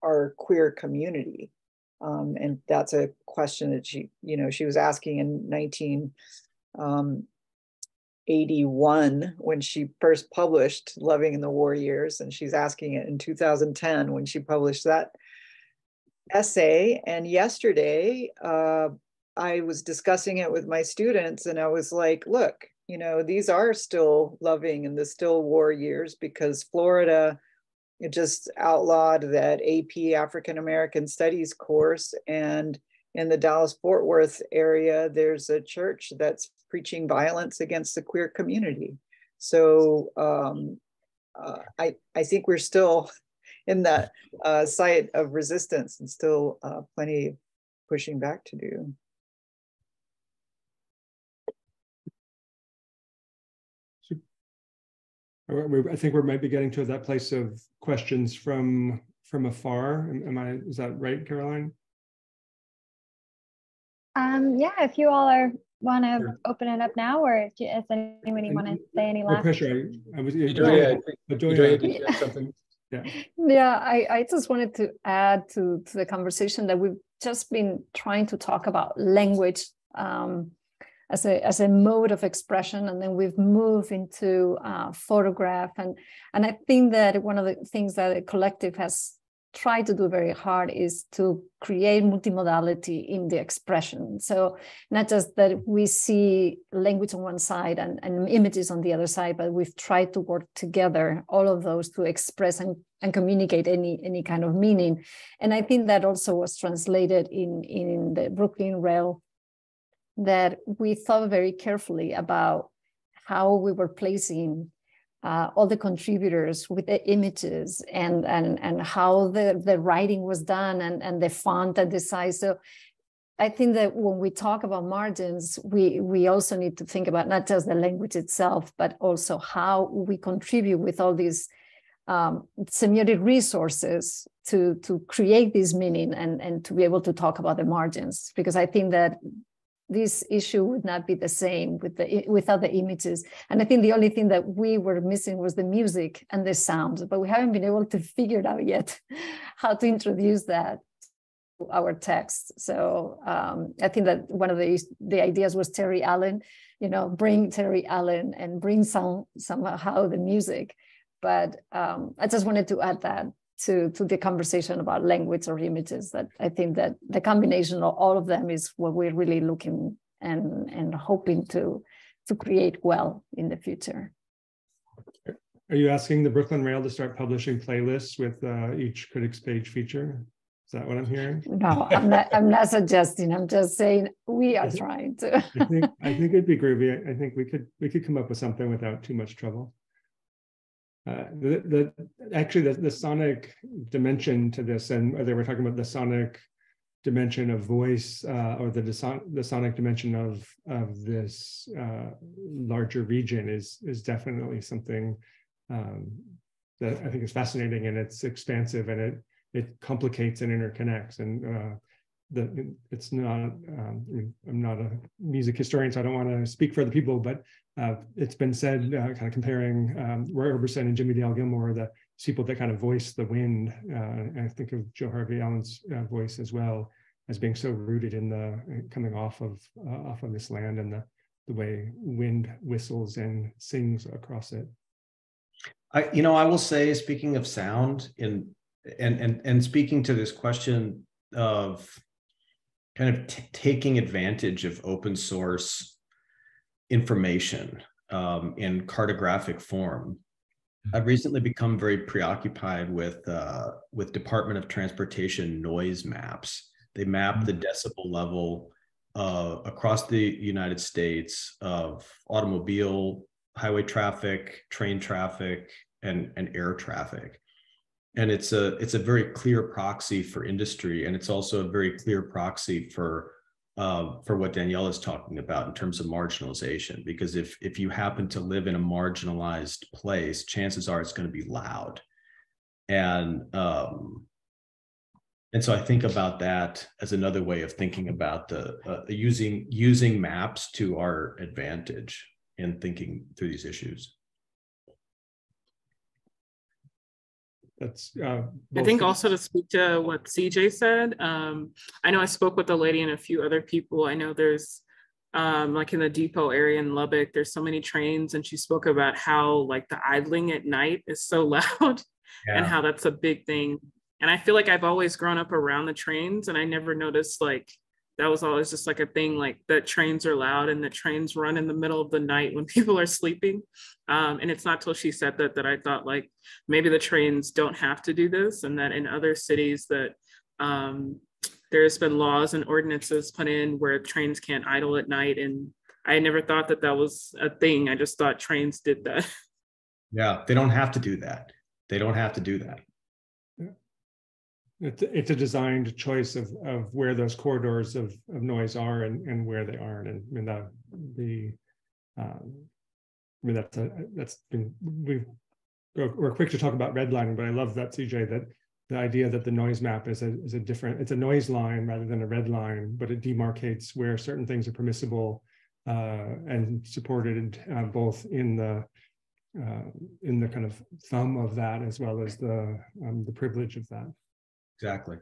our queer community? And that's a question that she, you know, she was asking in 1981 when she first published Loving in the War Years, and she's asking it in 2010 when she published that essay. And yesterday, I was discussing it with my students, and I was like, look, you know, these are still loving in the still war years, because Florida, it just outlawed that AP African American Studies course. And in the Dallas-Fort Worth area, there's a church that's preaching violence against the queer community. So I think we're still in that site of resistance, and still plenty of pushing back to do. I think we might be getting to that place of questions from afar. Is that right, Caroline? Yeah, if you all want to open it up now, or does anybody want to say any last? No pressure. I was. Did you have something? Yeah. Yeah, I just wanted to add to the conversation that we've just been trying to talk about language as a mode of expression, and then we've moved into photograph, and I think that one of the things that the collective has tried to do very hard is to create multimodality in the expression. So not just that we see language on one side and images on the other side, but we've tried to work together, all of those, to express and communicate any kind of meaning. And I think that also was translated in the Brooklyn Rail, that we thought very carefully about how we were placing all the contributors with the images and how the writing was done and the font and the size. So I think that when we talk about margins, we also need to think about not just the language itself, but also how we contribute with all these semiotic resources to create this meaning and to be able to talk about the margins. Because I think that this issue would not be the same without the images. And I think the only thing that we were missing was the music and the sound, but we haven't been able to figure it out yet how to introduce that to our text. So I think that one of the ideas was Terry Allen, you know, bring Terry Allen and bring somehow the music. But I just wanted to add that to the conversation about language or images, that I think that the combination of all of them is what we're really looking and hoping to create well in the future. Are you asking the Brooklyn Rail to start publishing playlists with each critic's page feature? Is that what I'm hearing? No, I'm not suggesting. I'm just saying we are trying to. I think it'd be groovy. I think we could come up with something without too much trouble. Actually the sonic dimension to this, and they were talking about the sonic dimension of voice or the sonic dimension of this larger region is definitely something that I think is fascinating, and it's expansive, and it complicates and interconnects. And it's not, I'm not a music historian, so I don't want to speak for other people, but it's been said, kind of comparing Roy Orbison and Jimmy Dale Gilmore, the people that kind of voice the wind. And I think of Joe Harvey Allen's voice as well as being so rooted in the coming off of this land and the way wind whistles and sings across it. I will say, speaking of sound, and speaking to this question of kind of taking advantage of open source information in cartographic form, I've recently become very preoccupied with Department of Transportation noise maps. They map the decibel level across the United States of automobile, highway traffic, train traffic, and air traffic. And it's a very clear proxy for industry, and it's also a very clear proxy for what Danielle is talking about in terms of marginalization. Because if you happen to live in a marginalized place, chances are it's going to be loud. And so I think about that as another way of thinking about using maps to our advantage in thinking through these issues. That's I think also to speak to what CJ said, I know I spoke with a lady and a few other people. I know there's like in the depot area in Lubbock, there's so many trains, and she spoke about how like the idling at night is so loud and how that's a big thing. And I feel like I've always grown up around the trains, and I never noticed like that was always just like a thing, like that trains are loud and that trains run in the middle of the night when people are sleeping. And it's not till she said that I thought like maybe the trains don't have to do this, and that in other cities that there's been laws and ordinances put in where trains can't idle at night. And I never thought that was a thing. I just thought trains did that. Yeah, they don't have to do that. They don't have to do that. It's a designed choice of where those corridors of noise are and where they aren't. And we're quick to talk about redlining, but I love that, CJ, that the idea that the noise map is a different, it's a noise line rather than a red line, but it demarcates where certain things are permissible and supported both in the kind of thumb of that as well as the privilege of that. Exactly.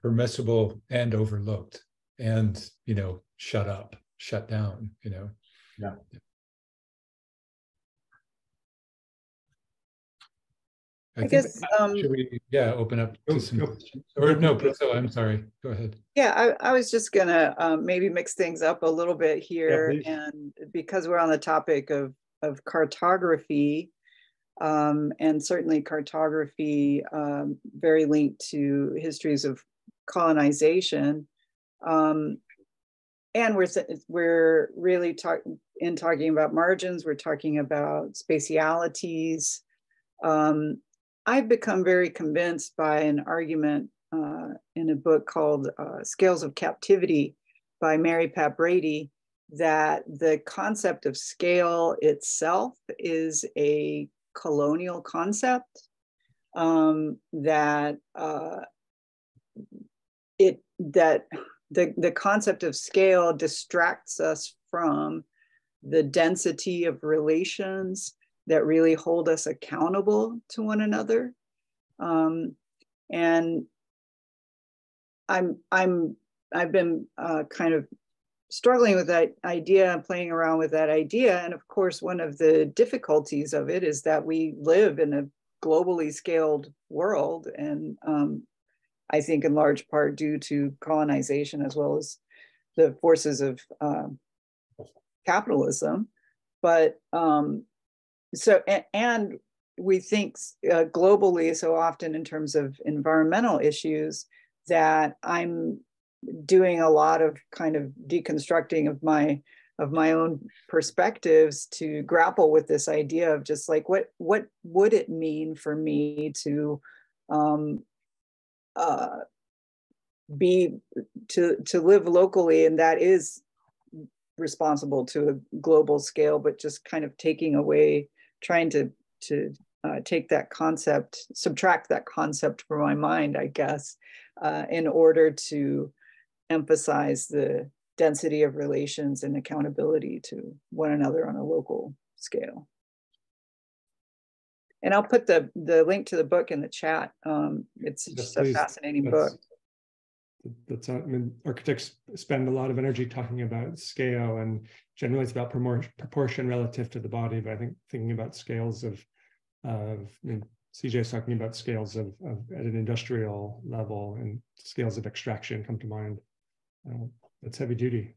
Permissible and overlooked, and shut up, shut down. Yeah. I guess should we open up to some questions? Or no, Priscilla, I'm sorry. Go ahead. Yeah, I was just gonna maybe mix things up a little bit here, and because we're on the topic of cartography. And certainly cartography very linked to histories of colonization. And we're really talking about margins, we're talking about spatialities. I've become very convinced by an argument in a book called Scales of Captivity by Mary Pat Brady, that the concept of scale itself is a colonial concept, that the concept of scale distracts us from the density of relations that really hold us accountable to one another. And I've been kind of struggling with that idea and playing around with that idea. And of course, one of the difficulties of it is that we live in a globally scaled world. And I think in large part due to colonization, as well as the forces of capitalism. But and we think globally so often in terms of environmental issues, that I'm doing a lot of kind of deconstructing of my own perspectives to grapple with this idea of just like what would it mean for me to to live locally, and that is responsible to a global scale, but just kind of taking away, trying to take that concept, subtract that concept from my mind, I guess, in order to emphasize the density of relations and accountability to one another on a local scale. And I'll put the link to the book in the chat. It's just a fascinating book. I mean, architects spend a lot of energy talking about scale, and generally it's about proportion relative to the body. But I think thinking about scales I mean, CJ is talking about scales of at an industrial level, and scales of extraction come to mind. That's heavy duty.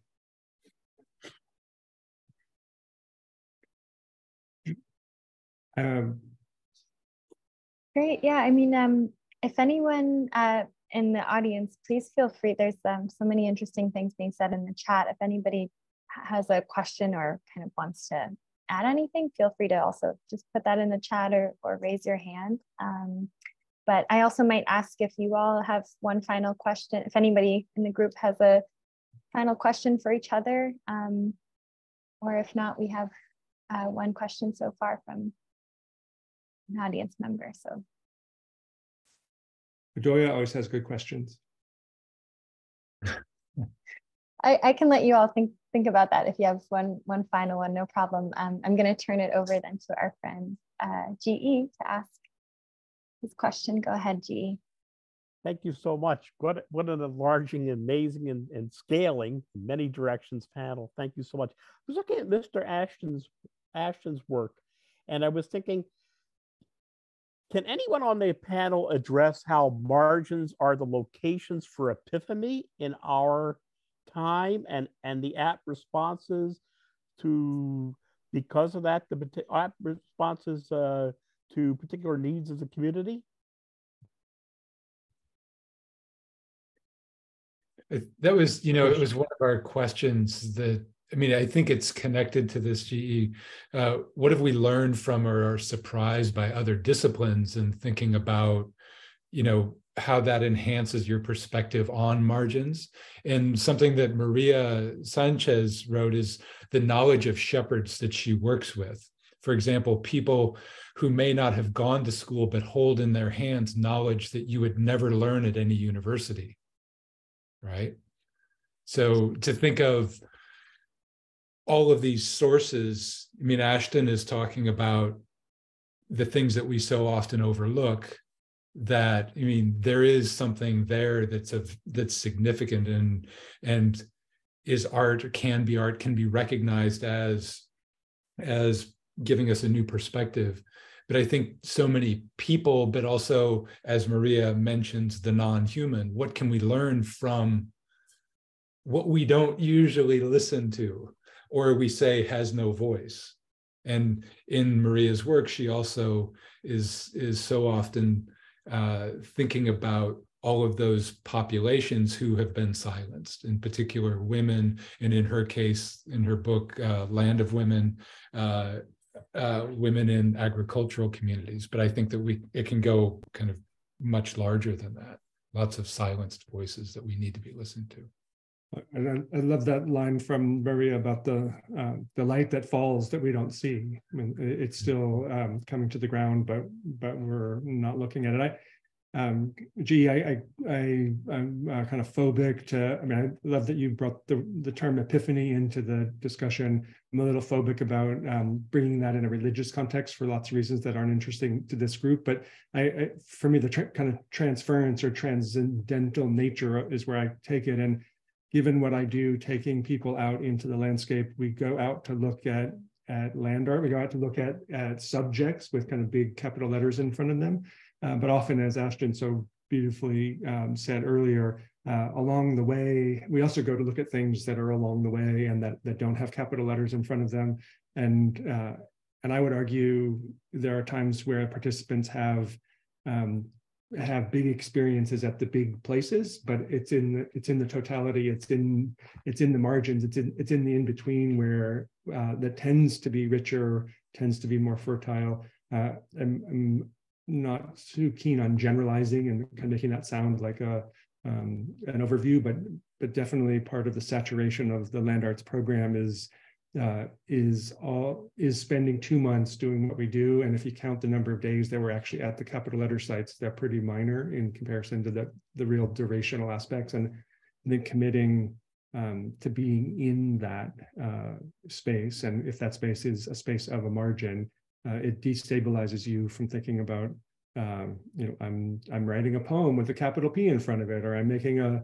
Great. Yeah. I mean, if anyone in the audience, please feel free. There's so many interesting things being said in the chat. If anybody has a question or kind of wants to add anything, feel free to also just put that in the chat or raise your hand. But I also might ask if you all have one final question, if anybody in the group has a final question for each other, or if not, we have one question so far from an audience member. So Bedoya always has good questions. I can let you all think about that. If you have one final one, no problem. I'm going to turn it over then to our friend GE to ask his question. Go ahead, GE. Thank you so much. What an enlarging, amazing, and scaling in many directions panel. Thank you so much. I was looking at Mr. Ashton's work, and I was thinking, can anyone on the panel address how margins are the locations for epiphany in our time, and the app responses to, because of that, the app responses to particular needs of the community? That was, it was one of our questions that, I mean, I think it's connected to this, GE. What have we learned from or are surprised by other disciplines, and thinking about, how that enhances your perspective on margins? And something that Maria Sanchez wrote is the knowledge of shepherds that she works with. For example, people who may not have gone to school, but hold in their hands knowledge that you would never learn at any university, right? So to think of all of these sources, I mean, Ashton is talking about the things that we so often overlook, that, I mean, there is something there that's significant and is art, or can be recognized as giving us a new perspective. But I think so many people, but also, as Maria mentions, the non-human, what can we learn from what we don't usually listen to, or we say has no voice? And in Maria's work, she also is so often thinking about all of those populations who have been silenced, in particular women, and in her case, in her book, Land of Women, women in agricultural communities. But I think that it can go kind of much larger than that. Lots of silenced voices that we need to be listened to. And I love that line from Maria about the light that falls that we don't see. I mean, it's still coming to the ground, but we're not looking at it. I'm kind of phobic to. I mean, I love that you brought the term epiphany into the discussion. I'm a little phobic about bringing that in a religious context for lots of reasons that aren't interesting to this group. But for me, the kind of transference or transcendental nature is where I take it. And given what I do, taking people out into the landscape, we go out to look at land art. We go out to look at subjects with kind of big capital letters in front of them. But often, as Ashton so beautifully said earlier, along the way, we also go to look at things that are along the way and that don't have capital letters in front of them. And I would argue there are times where participants have big experiences at the big places, but it's in the totality, it's in the margins, it's in the in-between where that tends to be richer, tends to be more fertile. I'm not too keen on generalizing and kind of making that sound like a an overview, but definitely part of the saturation of the land arts program is spending 2 months doing what we do. And if you count the number of days that we're actually at the capital letter sites, they're pretty minor in comparison to the real durational aspects. And then committing to being in that space. And if that space is a space of a margin, it destabilizes you from thinking about, I'm writing a poem with a capital P in front of it, or I'm making a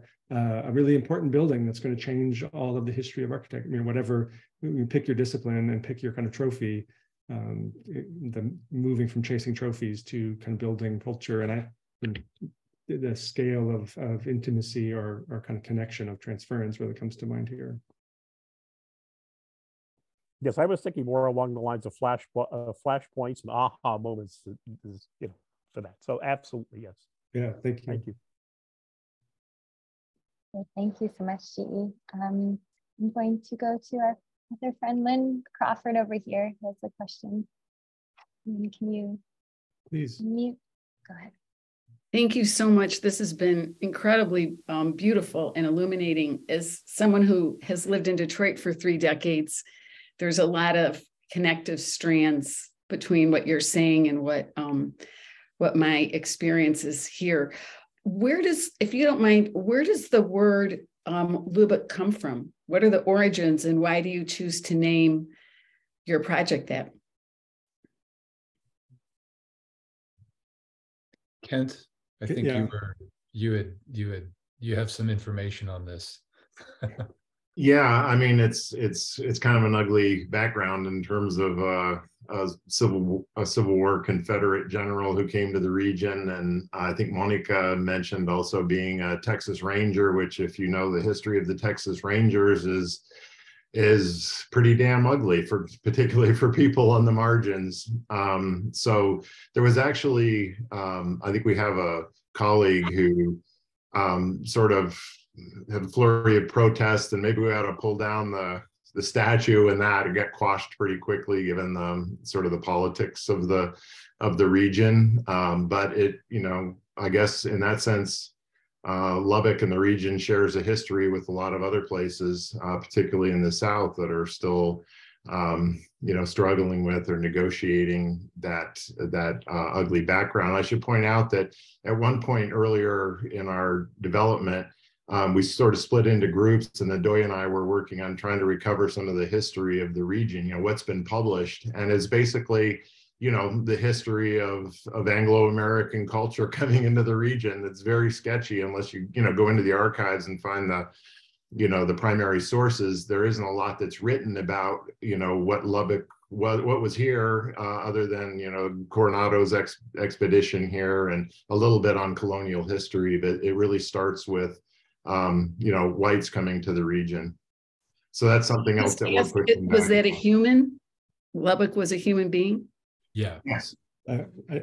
really important building that's going to change all of the history of architecture. Whatever, you pick your discipline and pick your kind of trophy. The moving from chasing trophies to kind of building culture, and the scale of intimacy or kind of connection of transference really comes to mind here. Yes, I was thinking more along the lines of flashpoints and aha moments, for that. So absolutely, yes. Yeah, thank you. Thank you. Well, thank you so much, G.E. I'm going to go to our other friend, Lynn Crawford over here, who has a question. Can you please mute? Go ahead. Thank you so much. This has been incredibly beautiful and illuminating. As someone who has lived in Detroit for 3 decades, there's a lot of connective strands between what you're saying and what my experience is here. Where does, if you don't mind, where does the word Lubbock come from? What are the origins, and why do you choose to name your project that? Kent, I think you have some information on this. Yeah, I mean, it's kind of an ugly background in terms of a Civil War Confederate general who came to the region, and I think Mónica mentioned also being a Texas Ranger, which, if you know the history of the Texas Rangers, is pretty damn ugly, particularly for people on the margins. So there was actually, I think we have a colleague who sort of had a flurry of protests, and maybe we ought to pull down the statue, and that would get quashed pretty quickly given the sort of the politics of the region. But it, I guess in that sense, Lubbock and the region shares a history with a lot of other places, particularly in the South, that are still, struggling with or negotiating that ugly background. I should point out that at one point earlier in our development, we sort of split into groups, and then Doy and I were working on trying to recover some of the history of the region, what's been published. And it's basically, the history of Anglo-American culture coming into the region. It's very sketchy unless you, go into the archives and find the primary sources. There isn't a lot that's written about, what Lubbock, what was here, other than, Coronado's expedition here and a little bit on colonial history, but it really starts with whites coming to the region. So that's something else that we're pushing back. Was that a human? Lubbock was a human being? Yeah. Yes.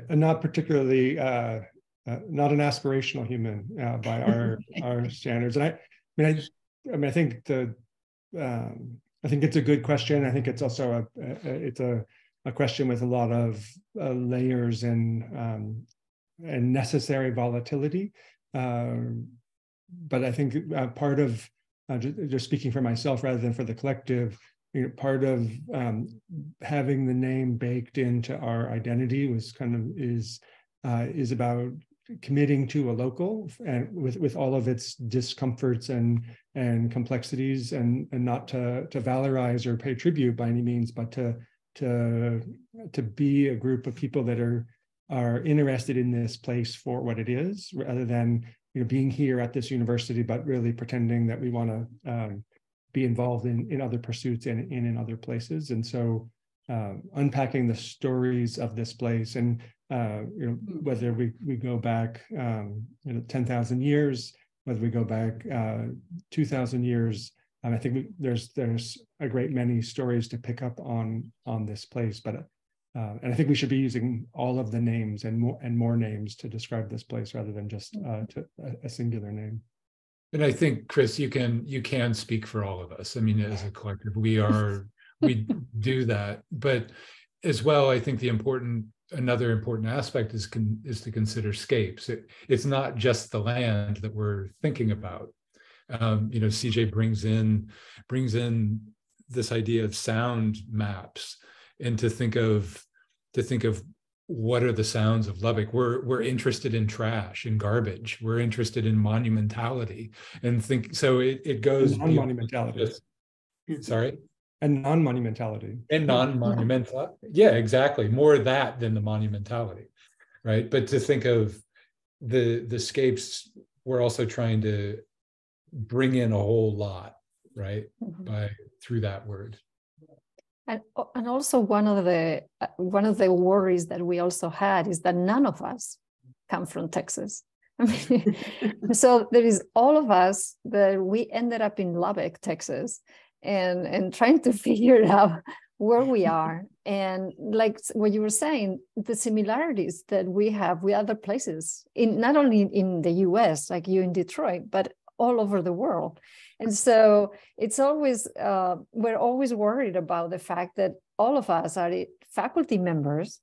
Not particularly, not an aspirational human by our standards. And I think I think it's a good question. I think it's also a question with a lot of layers and necessary volatility. But I think part of, just speaking for myself rather than for the collective, part of having the name baked into our identity is about committing to a local, and with all of its discomforts and complexities, and not to valorize or pay tribute by any means, but to be a group of people that are interested in this place for what it is, rather than being here at this university, but really pretending that we want to be involved in other pursuits and in other places. And so unpacking the stories of this place, and whether we go back 10,000 years, whether we go back 2,000 years, I think there's a great many stories to pick up on this place. But and I think we should be using all of the names and more names to describe this place, rather than just a singular name. And I think, Chris, you can speak for all of us. I mean, as a collective, we do that. But as well, I think the important another important aspect is to consider scapes. It's not just the land that we're thinking about. CJ brings in this idea of sound maps, and to think of what are the sounds of Lubbock. We're interested in trash and garbage. We're interested in monumentality, and it goes non-monumentality. Sorry. And non-monumentality. And non-monumental. Yeah, exactly. More of that than the monumentality, right? But to think of the scapes, we're also trying to bring in a whole lot, right? Through that word. And also one of the worries that we also had is that none of us come from Texas. I mean, so there is all of us that we ended up in Lubbock, Texas, and trying to figure out where we are. And like what you were saying, the similarities that we have with other places, not only in the US, like you in Detroit, but all over the world. And so it's always, we're always worried about the fact that all of us are faculty members.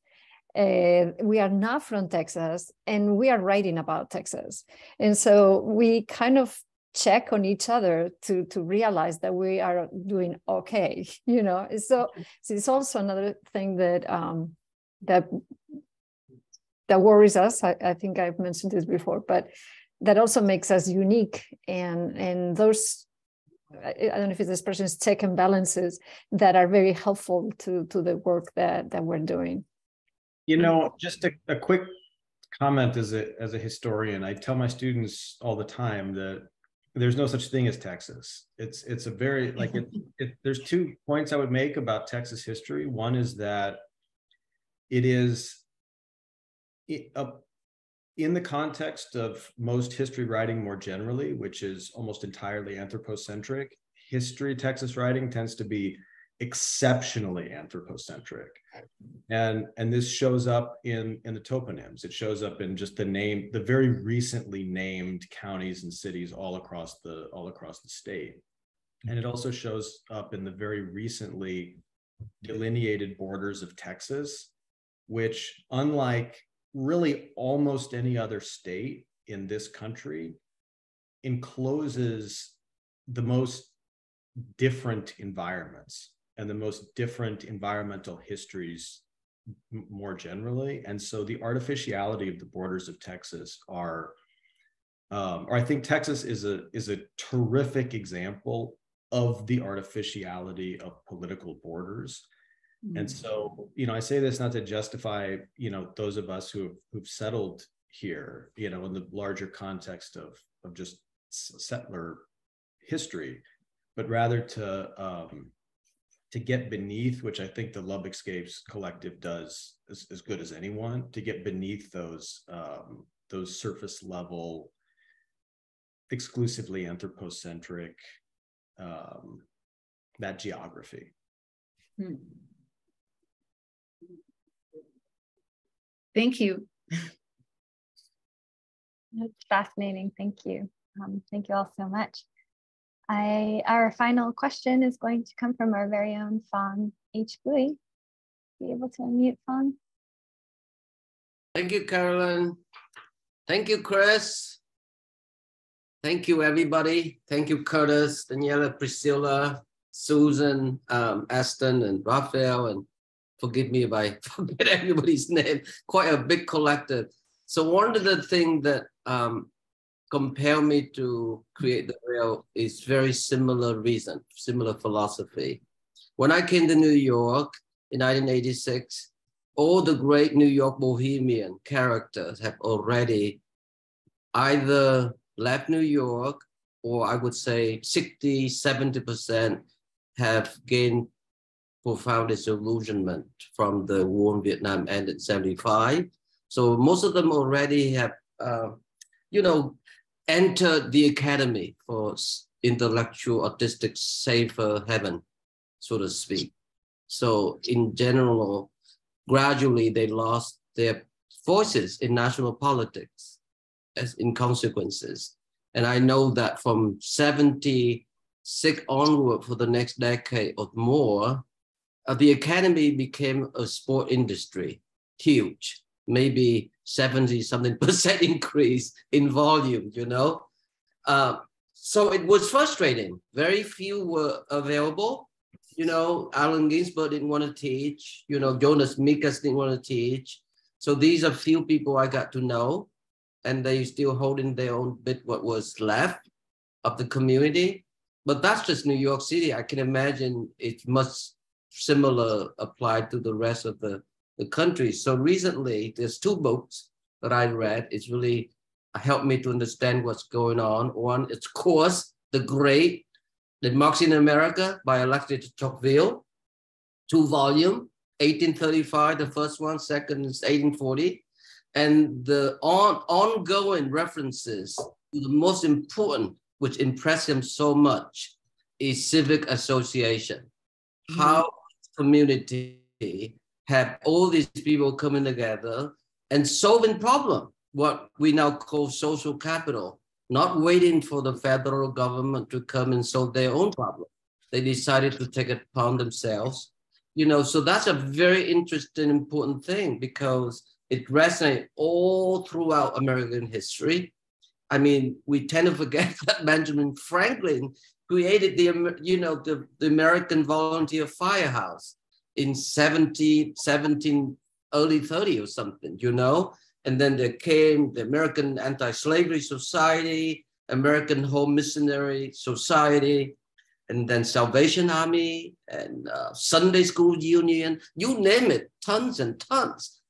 We are not from Texas, and we are writing about Texas. And so we kind of check on each other to realize that we are doing okay, So it's also another thing that that worries us. I think I've mentioned this before, but that also makes us unique. And those, I don't know if this expression is check and balances that are very helpful to the work that we're doing. Just a quick comment as a historian. I tell my students all the time that there's no such thing as Texas. It's a very, there's 2 points I would make about Texas history. One is that it is in the context of most history writing more generally, which is almost entirely anthropocentric, Texas writing tends to be exceptionally anthropocentric. And this shows up in the toponyms. It shows up in just the very recently named counties and cities all across the state. And it also shows up in the very recently delineated borders of Texas, which, unlike really almost any other state in this country, encloses the most different environments and the most different environmental histories more generally. And so the artificiality of the borders of Texas or I think Texas is a terrific example of the artificiality of political borders. And so, I say this not to justify, those of us who've settled here, in the larger context of just settler history, but rather to get beneath, which I think the Lubbock Scapes Collective does as good as anyone, to get beneath those surface level, exclusively anthropocentric, that geography. Thank you. That's fascinating. Thank you. Thank you all so much. Our final question is going to come from our very own Fawn H. Bowie. Be able to unmute, Fawn? Thank you, Carolyn. Thank you, Chris. Thank you, everybody. Thank you, Curtis, Daniela, Priscilla, Susan, Ashton, and Raphael, and forgive me if I forget everybody's name. Quite a big collective. So one of the things that compelled me to create the Rail is very similar reason, similar philosophy. When I came to New York in 1986, all the great New York bohemian characters have already either left New York, or I would say 60, 70% have gained profound disillusionment from the war in Vietnam ended in 75. So most of them already have, entered the academy for intellectual, artistic, safer heaven, so to speak. So in general, gradually they lost their voices in national politics as in consequences. And I know that from 76 onward for the next decade or more, the academy became a sport industry. huge, maybe 70-something% increase in volume, you know. So it was frustrating. Very few were available. You know, Allen Ginsberg didn't want to teach. You know, Jonas Mikas didn't want to teach. So these are few people I got to know, and they still holding their own bit what was left of the community. But that's just New York City. I can imagine it's much similar applied to the rest of the country. So recently, there's 2 books that I read. It's really helped me to understand what's going on. One, it's Course, The Great Democracy in America by Alexis de Tocqueville, 2 volume, 1835, the first one, second is 1840. And the ongoing references to the most important, which impressed him so much, is civic association. How community have all these people coming together and solving problem, what we now call social capital, not waiting for the federal government to come and solve their own problem. They decided to take it upon themselves. You know, so that's a very interesting, important thing because it resonates all throughout American history. I mean, we tend to forget that Benjamin Franklin created the American Volunteer Firehouse in 17 early 30 or something, you know? And then there came the American Anti-Slavery Society, American Home Missionary Society, and then Salvation Army and Sunday School Union, you name it, tons and tons.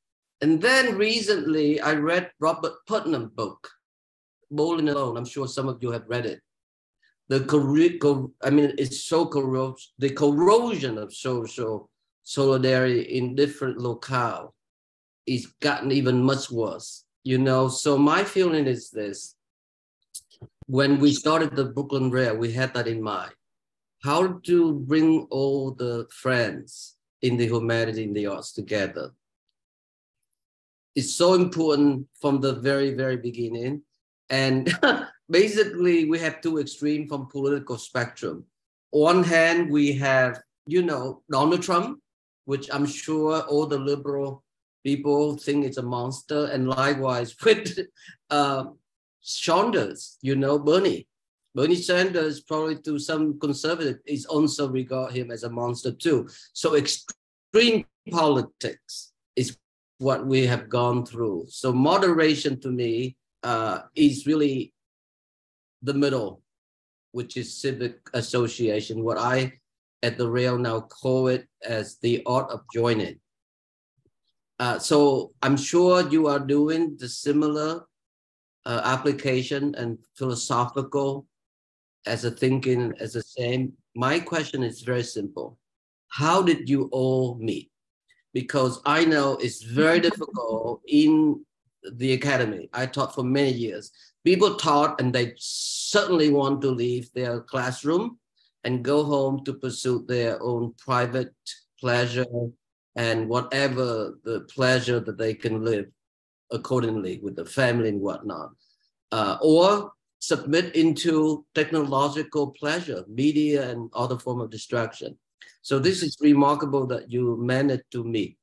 And then recently I read Robert Putnam's book, Bowling Alone. I'm sure some of you have read it. It's so corrosive, the corrosion of social solidarity in different locales is gotten even much worse, you know? So my feeling is this, when we started the Brooklyn Rail, we had that in mind. How to bring all the friends in the humanity and the arts together. It's so important from the very, very beginning. And basically we have 2 extremes from political spectrum. On one hand, we have, you know, Donald Trump, which I'm sure all the liberal people think it's a monster, and likewise with Sanders, you know, Bernie Sanders, probably to some conservative, is also regard him as a monster too. So extreme politics is what we have gone through. So moderation to me is really the middle, which is civic association, what I at the Rail now call it as the art of joining. So I'm sure you are doing the similar application and philosophical as a thinking as the same. My question is very simple. How did you all meet? Because I know it's very difficult in the academy. I taught for many years. People taught and they certainly want to leave their classroom and go home to pursue their own private pleasure and whatever the pleasure that they can live accordingly with the family and whatnot, or submit into technological pleasure, media and other form of distraction. So this is remarkable that you managed to meet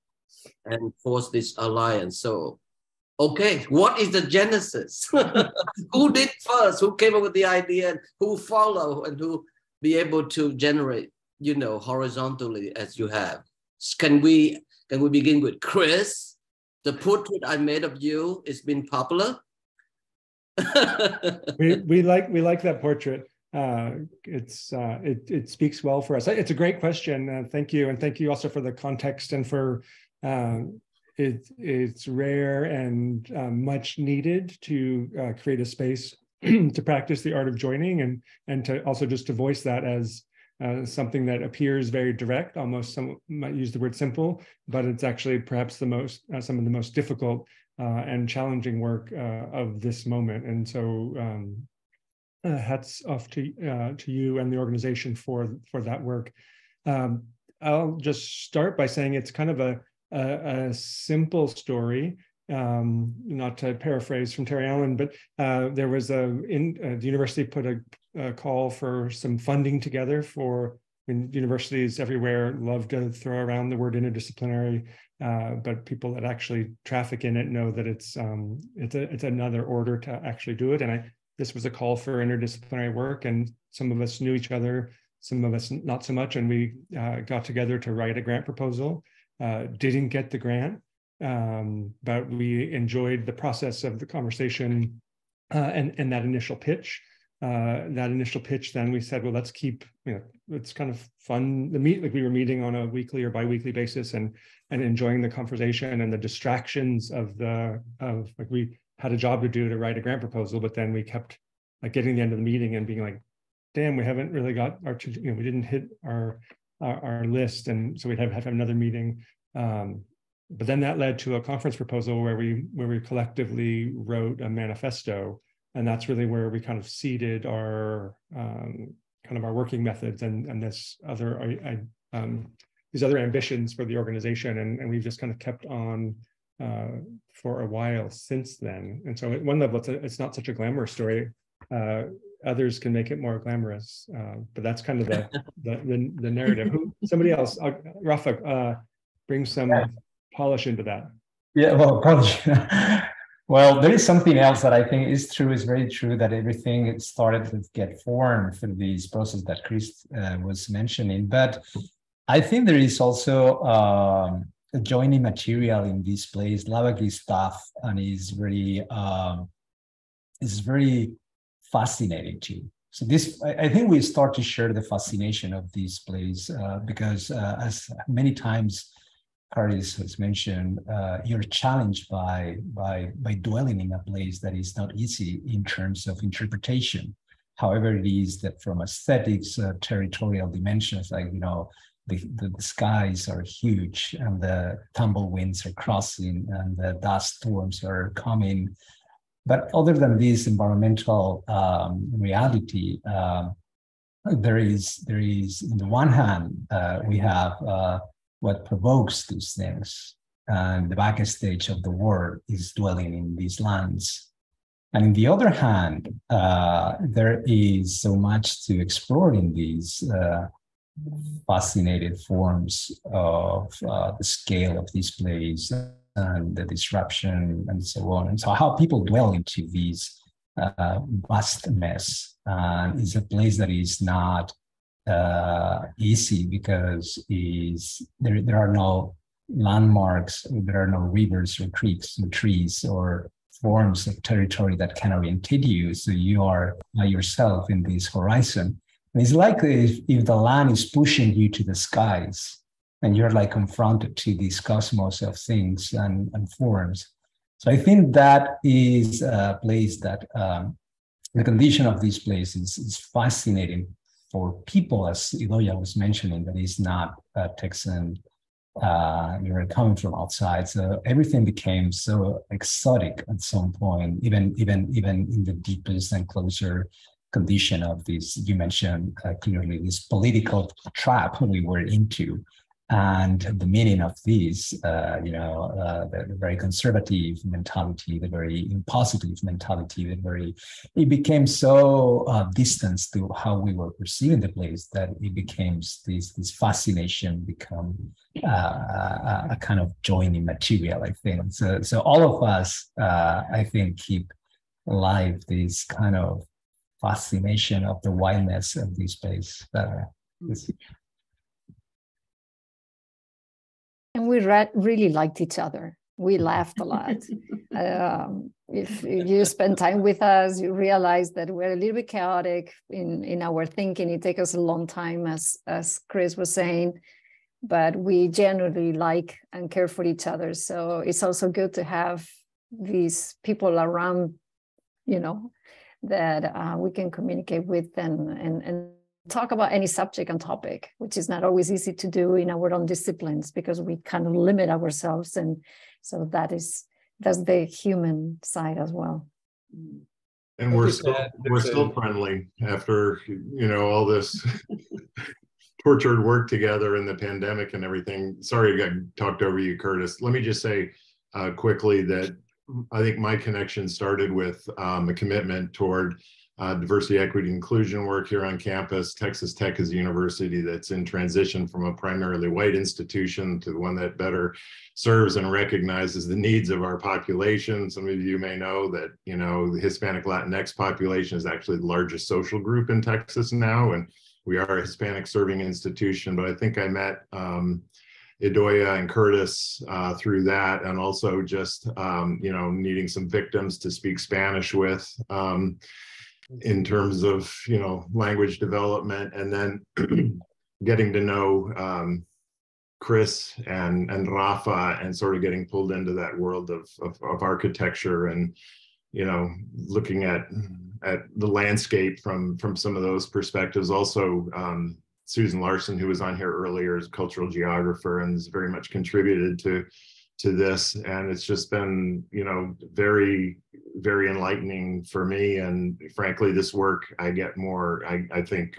and force this alliance. So, okay, what is the genesis? Who did first? Who came up with the idea? And who followed and who be able to generate, you know, horizontally as you have? Can we begin with Chris? The portrait I made of you has been popular. we like that portrait. It speaks well for us. It's a great question. Thank you, and thank you also for the context and for it's rare and much needed to create a space to practice the art of joining and to also just to voice that as something that appears very direct, almost some might use the word simple, but it's actually perhaps the most some of the most difficult and challenging work of this moment. And so hats off to you and the organization for that work. I'll just start by saying it's kind of a simple story. Not to paraphrase from Terry Allen, but there was the university put a call for some funding together for mean, universities everywhere love to throw around the word interdisciplinary, but people that actually traffic in it know that it's another order to actually do it. And this was a call for interdisciplinary work, and some of us knew each other, some of us not so much, and we got together to write a grant proposal. Didn't get the grant, but we enjoyed the process of the conversation and that initial pitch. Then we said, well, let's keep, it's kind of fun to meet, like we were meeting on a weekly or bi-weekly basis and enjoying the conversation and the distractions of like we had a job to do to write a grant proposal, but then we kept like getting to the end of the meeting and being like, damn, we haven't really got we didn't hit our list. And so we'd have another meeting. But then that led to a conference proposal where we collectively wrote a manifesto. And that's really where we kind of seeded our kind of our working methods and this other these other ambitions for the organization, and we've just kind of kept on for a while since then. And so at one level, it's not such a glamorous story. Others can make it more glamorous, but that's kind of the narrative. Somebody else, Rafa, bring some polish into that. Yeah, well, polish. Well, there is something else that I think is true, is very true, that everything started to get formed through this process that Chris was mentioning. But I think there is also a joining material in this place. Lubbock is tough and is very fascinating too. So this, I think we start to share the fascination of this place because as many times Curtis has mentioned, you're challenged by dwelling in a place that is not easy in terms of interpretation. However, it is that from aesthetics, territorial dimensions, like, the skies are huge and the tumbleweeds are crossing and the dust storms are coming. But other than this environmental reality, there is on the one hand, we have what provokes these things. And the backstage of the war is dwelling in these lands. And on the other hand, there is so much to explore in these fascinating forms of the scale of this place and the disruption and so on. And so how people dwell into these vast mess is a place that is not easy because there are no landmarks, there are no rivers or creeks or trees or forms of territory that can orientate you. So you are by yourself in this horizon. And it's like if the land is pushing you to the skies and you're like confronted to this cosmos of things and forms. So I think that is a place that the condition of this place is fascinating for people, as Idoia was mentioning, that is not Texan, you're coming from outside. So everything became so exotic at some point, even in the deepest and closer condition of this, you mentioned clearly this political trap we were into. And the meaning of this, the very conservative mentality, the very impositive mentality, it became so distant to how we were perceiving the place that it became this fascination, become a kind of joining material, I think. So all of us, I think, keep alive this kind of fascination of the wildness of this place. And we really liked each other. We laughed a lot. If you spend time with us, you realize that we're a little bit chaotic in our thinking. It takes us a long time, as Chris was saying, but we genuinely like and care for each other. So it's also good to have these people around, that we can communicate with and talk about any subject and topic, which is not always easy to do in our own disciplines because we kind of limit ourselves. And so that's the human side as well. And we're still friendly after, all this tortured work together in the pandemic and everything. Sorry I got talked over you, Curtis. Let me just say quickly that I think my connection started with a commitment toward diversity, equity, inclusion work here on campus. Texas Tech is a university that's in transition from a primarily white institution to one that better serves and recognizes the needs of our population. Some of you may know that, you know, the Hispanic Latinx population is actually the largest social group in Texas now, and we are a Hispanic serving institution. But I think I met Idoya and Curtis through that, and also just, you know, needing some victims to speak Spanish with. In terms of, you know, language development, and then getting to know Chris and Rafa, and sort of getting pulled into that world of architecture, and, you know, looking at the landscape from some of those perspectives. Also, Susan Larson, who was on here earlier, is a cultural geographer and has very much contributed to this, and it's just been, you know, very, very enlightening for me. And frankly, this work I get more, I think,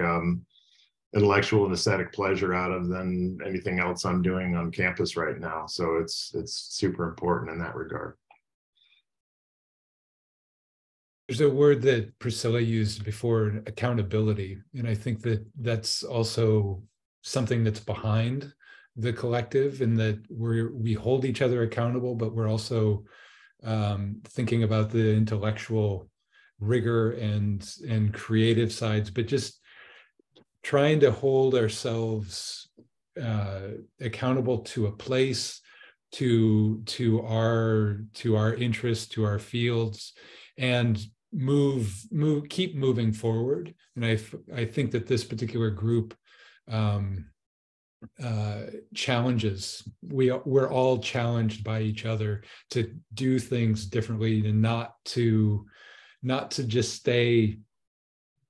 intellectual and aesthetic pleasure out of than anything else I'm doing on campus right now. So it's super important in that regard. There's a word that Priscilla used before, accountability, and I think that that's also something that's behind the collective, in that we hold each other accountable, but we're also thinking about the intellectual rigor and creative sides, but just trying to hold ourselves accountable to a place, to our interests, to our fields, and keep moving forward. And I think that this particular group challenges, we're all challenged by each other to do things differently, and not to just stay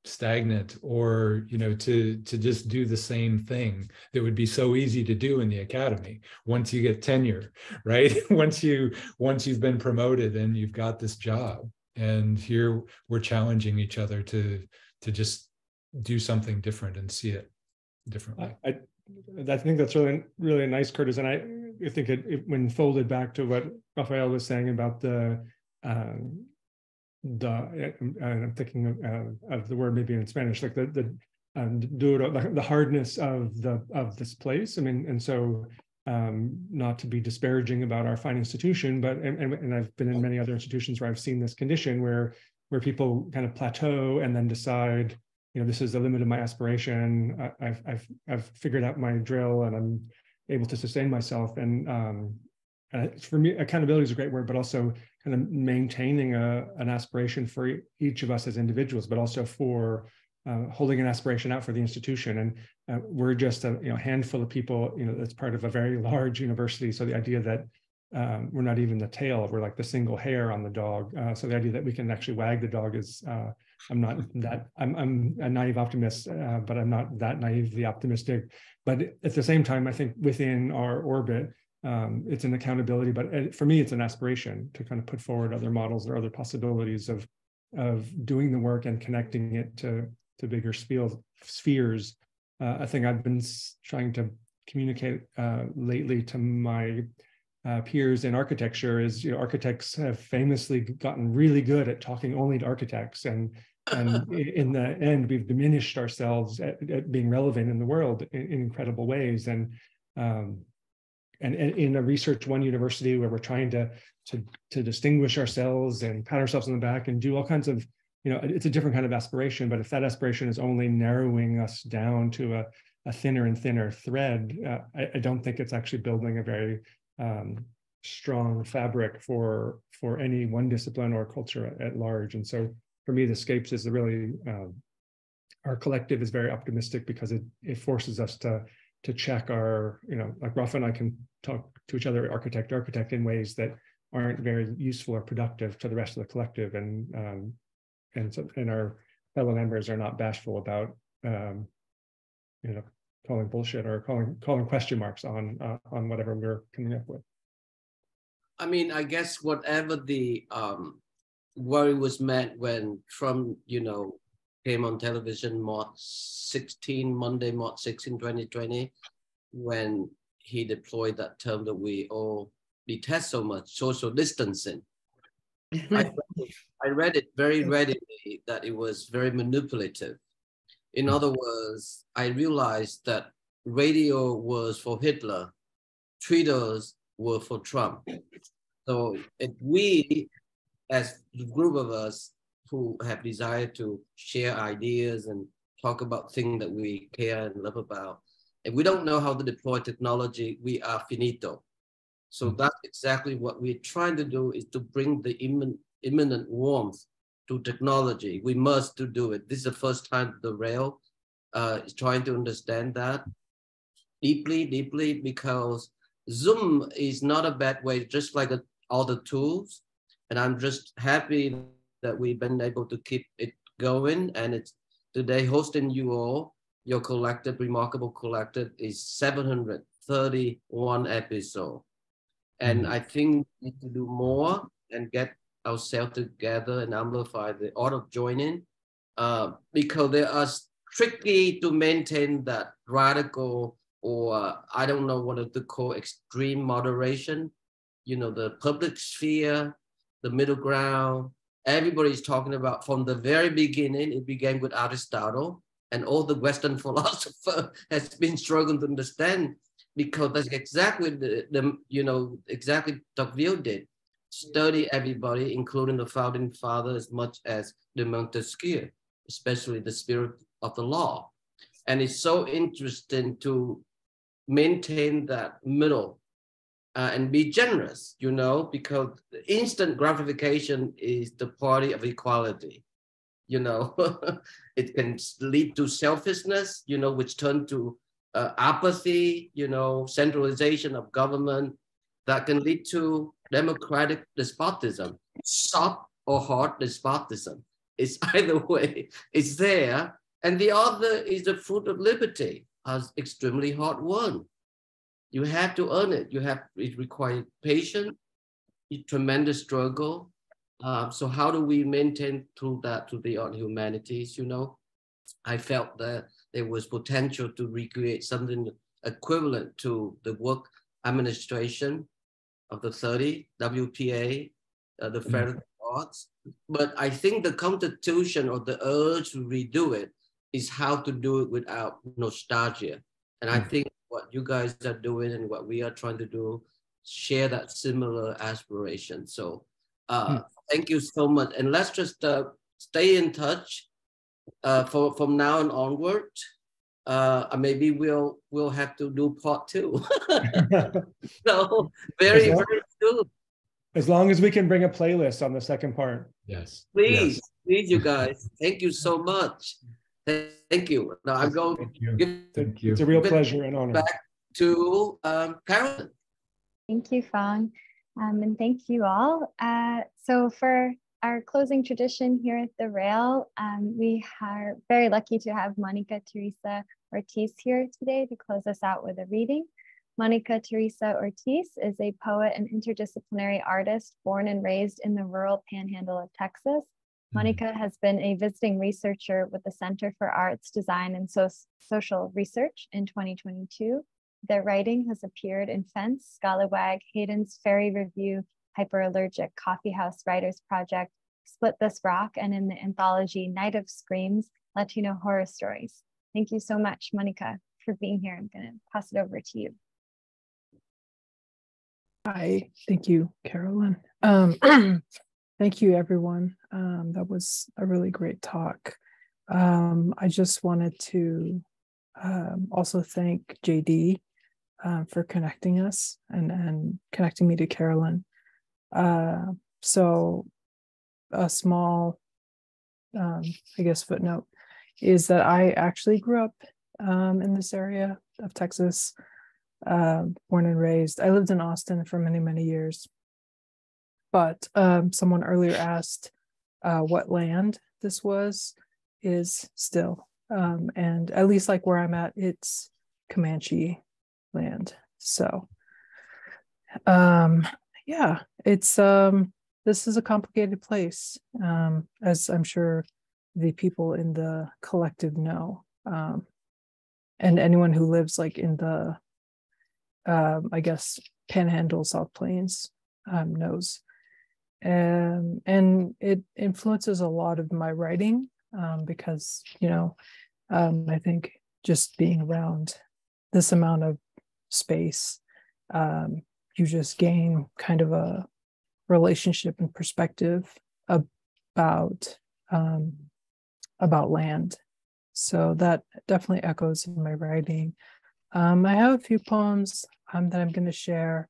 stagnant, or, you know, to just do the same thing that would be so easy to do in the academy once you get tenure, right? once you've been promoted and you've got this job. And here we're challenging each other to just do something different and see it differently. I think that's really, really nice, Curtis. And I think when folded back to what Rafael was saying about I'm thinking of the word maybe in Spanish, like the hardness of this place. I mean, and so not to be disparaging about our fine institution, but and I've been in many other institutions where I've seen this condition where people kind of plateau and then decide, you know, this is the limit of my aspiration. I've figured out my drill and I'm able to sustain myself. And for me, accountability is a great word, but also kind of maintaining an aspiration for each of us as individuals, but also for holding an aspiration out for the institution. And we're just a handful of people, you know, that's part of a very large university. So the idea that we're not even the tail, we're like the single hair on the dog. So the idea that we can actually wag the dog is, I'm a naive optimist, but I'm not that naively optimistic. But at the same time, I think within our orbit, it's an accountability, but for me, it's an aspiration to kind of put forward other models or other possibilities of doing the work and connecting it to bigger spheres. I think I've been trying to communicate lately to my peers in architecture is, you know, architects have famously gotten really good at talking only to architects, and in the end, we've diminished ourselves at being relevant in the world in incredible ways. And in a Research One university where we're trying to distinguish ourselves and pat ourselves on the back and do all kinds of, you know, it's a different kind of aspiration. But if that aspiration is only narrowing us down to a thinner and thinner thread, I don't think it's actually building a very strong fabric for any one discipline or culture at large. And so for me, the Scapes is really, our collective is very optimistic because it forces us to check our, you know, like Rafa and I can talk to each other architect in ways that aren't very useful or productive to the rest of the collective. And our fellow members are not bashful about, you know, calling bullshit or calling question marks on whatever we're coming up with. I mean, I guess whatever the worry was meant when Trump, you know, came on television Monday, March 16, 2020, when he deployed that term that we all detest so much, social distancing. I I read it very readily that it was very manipulative. In other words, I realized that radio was for Hitler, Twitters were for Trump. So if we, as a group of us who have desire to share ideas and talk about things that we care and love about, if we don't know how to deploy technology, we are finito. So that's exactly what we're trying to do, is to bring the imminent warmth to technology. We must do it. This is the first time the Rail is trying to understand that deeply, because Zoom is not a bad way, just like all the tools. And I'm just happy that we've been able to keep it going. And it's today hosting you all, your collective, remarkable collective, is 731 episodes. And I think we need to do more and get ourselves together and amplify the art of joining, because they are strictly to maintain that radical, or I don't know what to call, extreme moderation. You know, the public sphere, the middle ground, everybody's talking about from the very beginning. It began with Aristotle, and all the Western philosopher has been struggling to understand, because that's exactly exactly Tocqueville did. Study everybody, including the founding father, as much as the Montesquieu, especially the spirit of the law. And it's so interesting to maintain that middle and be generous, because instant gratification is the party of equality. It can lead to selfishness, which turn to apathy, centralization of government, that can lead to democratic despotism, soft or hard despotism. It's either way, it's there. And the other is the fruit of liberty, as extremely hard won. You have to earn it. It requires patience, tremendous struggle. So how do we maintain through that to the art humanities? I felt that there was potential to recreate something equivalent to the work administration of the 30, WPA, the Federal Arts. But I think the constitution, or the urge to redo it, is how to do it without nostalgia. And I think what you guys are doing and what we are trying to do share that similar aspiration. So thank you so much. And let's just stay in touch from now and onward. Maybe we'll have to do part 2. So very soon. As long as we can bring a playlist on the second part. Yes. Please, you guys. Thank you so much. Thank you. Now I'm going to Thank you. It's a real pleasure and honor. Back to Carolyn. Thank you, Phong. And thank you all. So for our closing tradition here at the Rail, we are very lucky to have Mónica Teresa Ortiz here today to close us out with a reading. Mónica Teresa Ortiz is a poet and interdisciplinary artist born and raised in the rural panhandle of Texas. Mónica has been a visiting researcher with the Center for Arts, Design, and Social Research in 2022. Their writing has appeared in Fence, Scallywag, Hayden's Fairy Review, Hyperallergic, Coffeehouse Writers Project, Split This Rock, and in the anthology Night of Screams, Latino Horror Stories. Thank you so much, Mónica, for being here. I'm going to pass it over to you. Hi, thank you, Carolyn. Thank you, everyone. That was a really great talk. I just wanted to also thank JD for connecting us and connecting me to Carolyn. So a small, I guess, footnote is that I actually grew up in this area of Texas, born and raised. I lived in Austin for many, many years. But someone earlier asked what land this is still. And at least like where I'm at, it's Comanche land. So yeah, it's this is a complicated place, as I'm sure the people in the collective know. And anyone who lives like in the I guess Panhandle, South Plains knows. And it influences a lot of my writing because, I think just being around this amount of space, you just gain kind of a relationship and perspective about land. So that definitely echoes in my writing. I have a few poems that I'm going to share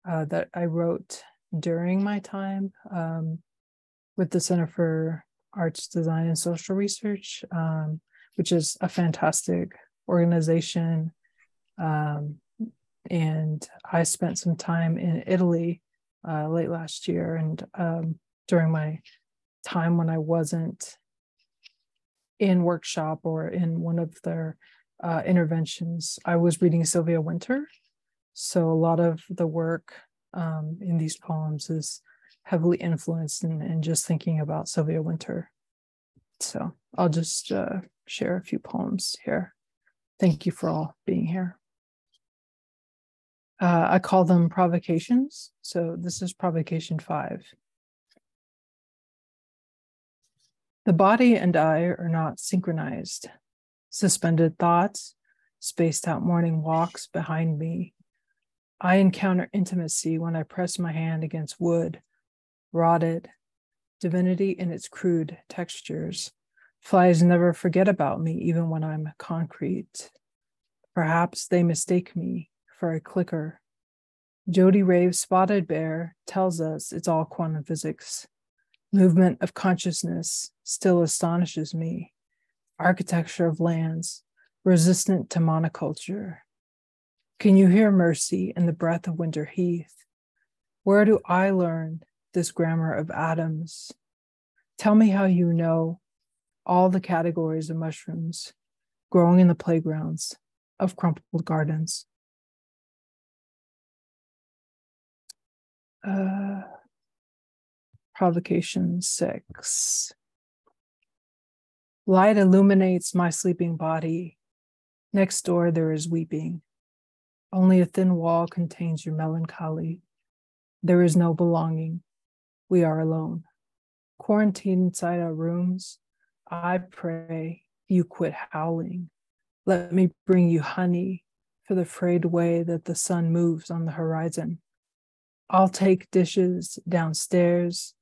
that I wrote during my time with the Center for Arts, Design, and Social Research, which is a fantastic organization. And I spent some time in Italy late last year, and during my time when I wasn't in workshop or in one of their interventions, I was reading Sylvia Wynter. So a lot of the work in these poems is heavily influenced in just thinking about Sylvia Wynter. So I'll just share a few poems here. Thank you for all being here. I call them provocations. So this is provocation 5. The body and I are not synchronized. Suspended thoughts, spaced out morning walks behind me. I encounter intimacy when I press my hand against wood, rotted, divinity in its crude textures. Flies never forget about me, even when I'm concrete. Perhaps they mistake me for a clicker. Jody Rave's Spotted Bear tells us it's all quantum physics. Movement of consciousness still astonishes me. Architecture of lands, resistant to monoculture. Can you hear mercy in the breath of winter heath? Where do I learn this grammar of atoms? Tell me how you know all the categories of mushrooms growing in the playgrounds of crumpled gardens. Provocation 6. Light illuminates my sleeping body. Next door there is weeping. Only a thin wall contains your melancholy. There is no belonging. We are alone. Quarantined inside our rooms, I pray you quit howling. Let me bring you honey for the frayed way that the sun moves on the horizon. I'll take dishes downstairs.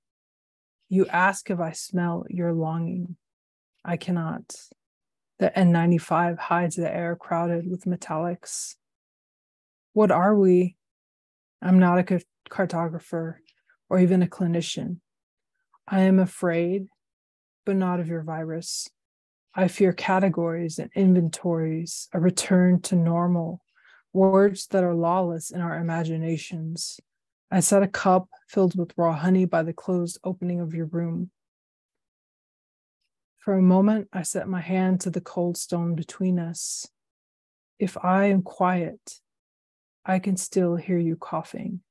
You ask if I smell your longing. I cannot. The N95 hides the air crowded with metallics. What are we? I'm not a cartographer or even a clinician. I am afraid, but not of your virus. I fear categories and inventories, a return to normal, words that are lawless in our imaginations. I set a cup filled with raw honey by the closed opening of your room. For a moment, I set my hand to the cold stone between us. If I am quiet, I can still hear you coughing.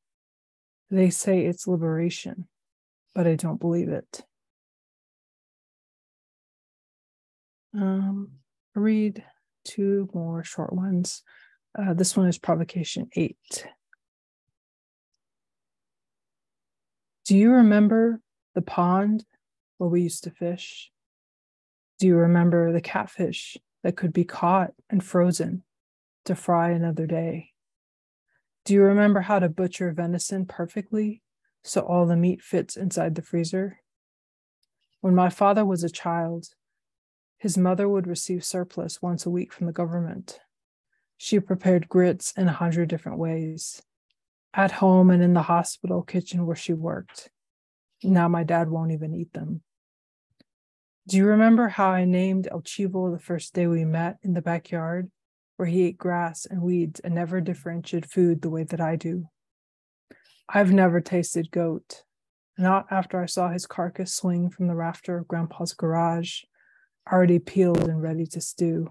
They say it's liberation, but I don't believe it. I'll read 2 more short ones. This one is provocation 8. Do you remember the pond where we used to fish? Do you remember the catfish that could be caught and frozen to fry another day? Do you remember how to butcher venison perfectly so all the meat fits inside the freezer? When my father was a child, his mother would receive surplus once a week from the government. She prepared grits in 100 different ways, at home and in the hospital kitchen where she worked. Now my dad won't even eat them. Do you remember how I named El Chivo the first day we met in the backyard, where he ate grass and weeds and never differentiated food the way that I do? I've never tasted goat, not after I saw his carcass swing from the rafter of Grandpa's garage, already peeled and ready to stew.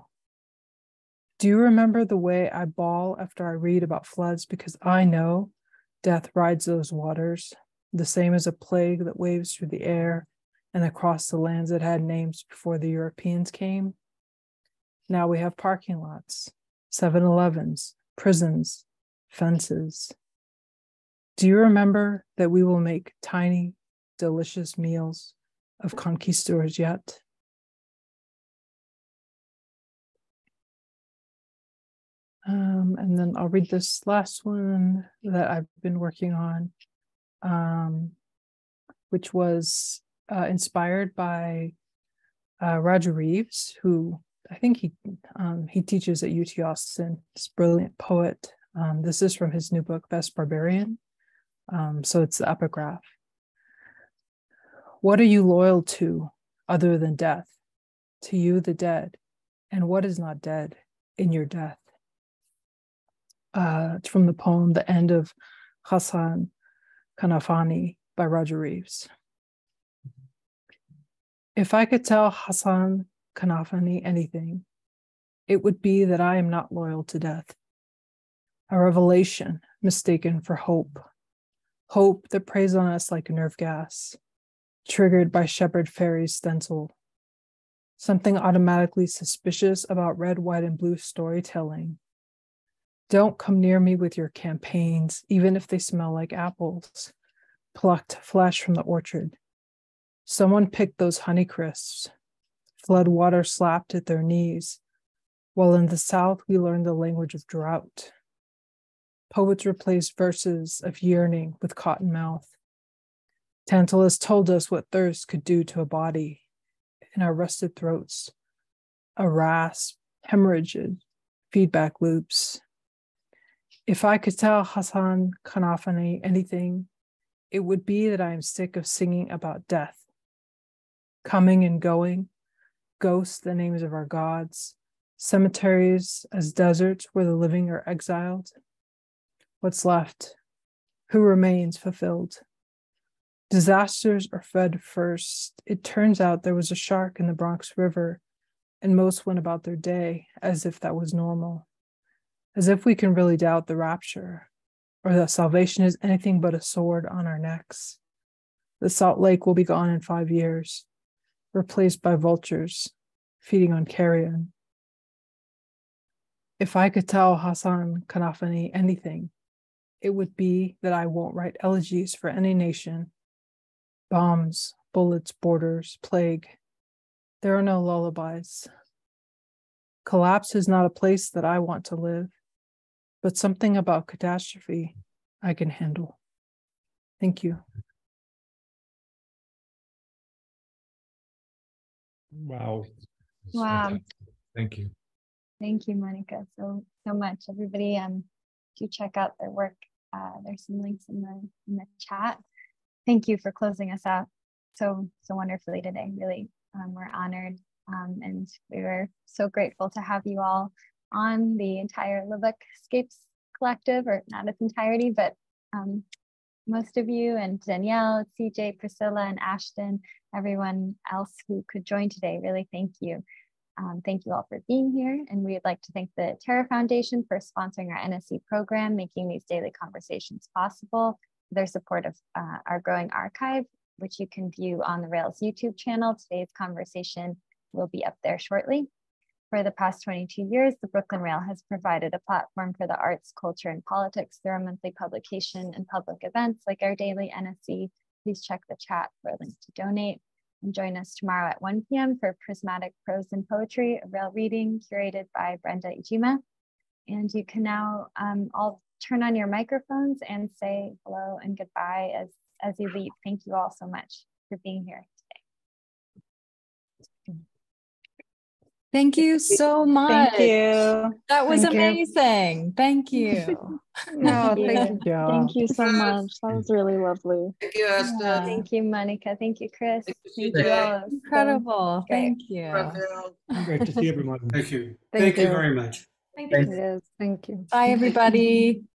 Do you remember the way I bawl after I read about floods because I know death rides those waters, the same as a plague that waves through the air and across the lands that had names before the Europeans came? Now we have parking lots, 7-Elevens, prisons, fences. Do you remember that we will make tiny delicious meals of conquistadors yet. And then I'll read this last one that I've been working on, which was inspired by Roger Reeves, who I think he teaches at UT Austin. He's a brilliant poet. This is from his new book, Best Barbarian. So it's the epigraph. What are you loyal to other than death? To you, the dead. And what is not dead in your death? It's from the poem, The End of Hassan Kanafani by Roger Reeves. If I could tell Hassan Kanafani anything, it would be that I am not loyal to death. A revelation mistaken for hope. Hope that preys on us like nerve gas, triggered by Shepherd Ferry's stencil. Something automatically suspicious about red, white, and blue storytelling. Don't come near me with your campaigns, even if they smell like apples, plucked flesh from the orchard. Someone picked those honey crisps. Flood water slapped at their knees, while in the South we learned the language of drought. Poets replaced verses of yearning with cotton mouth. Tantalus told us what thirst could do to a body. In our rusted throats, a rasp, hemorrhaged, feedback loops. If I could tell Hassan Kanafani anything, it would be that I am sick of singing about death. Coming and going, ghosts, the names of our gods, cemeteries as deserts where the living are exiled. What's left? Who remains fulfilled? Disasters are fed first. It turns out there was a shark in the Bronx River, and most went about their day as if that was normal. As if we can really doubt the rapture, or that salvation is anything but a sword on our necks. The Salt Lake will be gone in 5 years, replaced by vultures feeding on carrion. If I could tell Hassan Kanafani anything, it would be that I won't write elegies for any nation. Bombs, bullets, borders, plague. There are no lullabies. Collapse is not a place that I want to live, but something about catastrophe I can handle. Thank you. Wow. Wow. Thank you. Thank you, Monica, so much. Everybody, do check out their work. There's some links in the chat. Thank you for closing us out so wonderfully today. Really, we're honored, and we were so grateful to have you all on, the entire Lubbock Scapes Collective, or not its entirety, but most of you, and Danielle, CJ, Priscilla, and Ashton, everyone else who could join today. Really, thank you. Thank you all for being here. And we'd like to thank the Terra Foundation for sponsoring our NSE program, making these daily conversations possible. Their support of our growing archive, which you can view on the Rails YouTube channel. Today's conversation will be up there shortly. For the past 22 years, the Brooklyn Rail has provided a platform for the arts, culture, and politics through our monthly publication and public events like our daily NSE. Please check the chat for a link to donate. And join us tomorrow at 1 p.m. for Prismatic Prose and Poetry, a Rail reading curated by Brenda Ijima. And you can now all turn on your microphones and say hello and goodbye as you leave. Thank you all so much for being here today. Thank you so much. Thank you. That was Thank you. amazing. Thank you. No, Thank you so much. That was really lovely. Thank you, Ashton. Yeah. Thank you, Monica. Thank you, Chris. Thank you, all. Incredible. Thank you. Great to see everyone. Thank you. Thank Thank you you. very much. Thank Yes, thank you. Bye, everybody.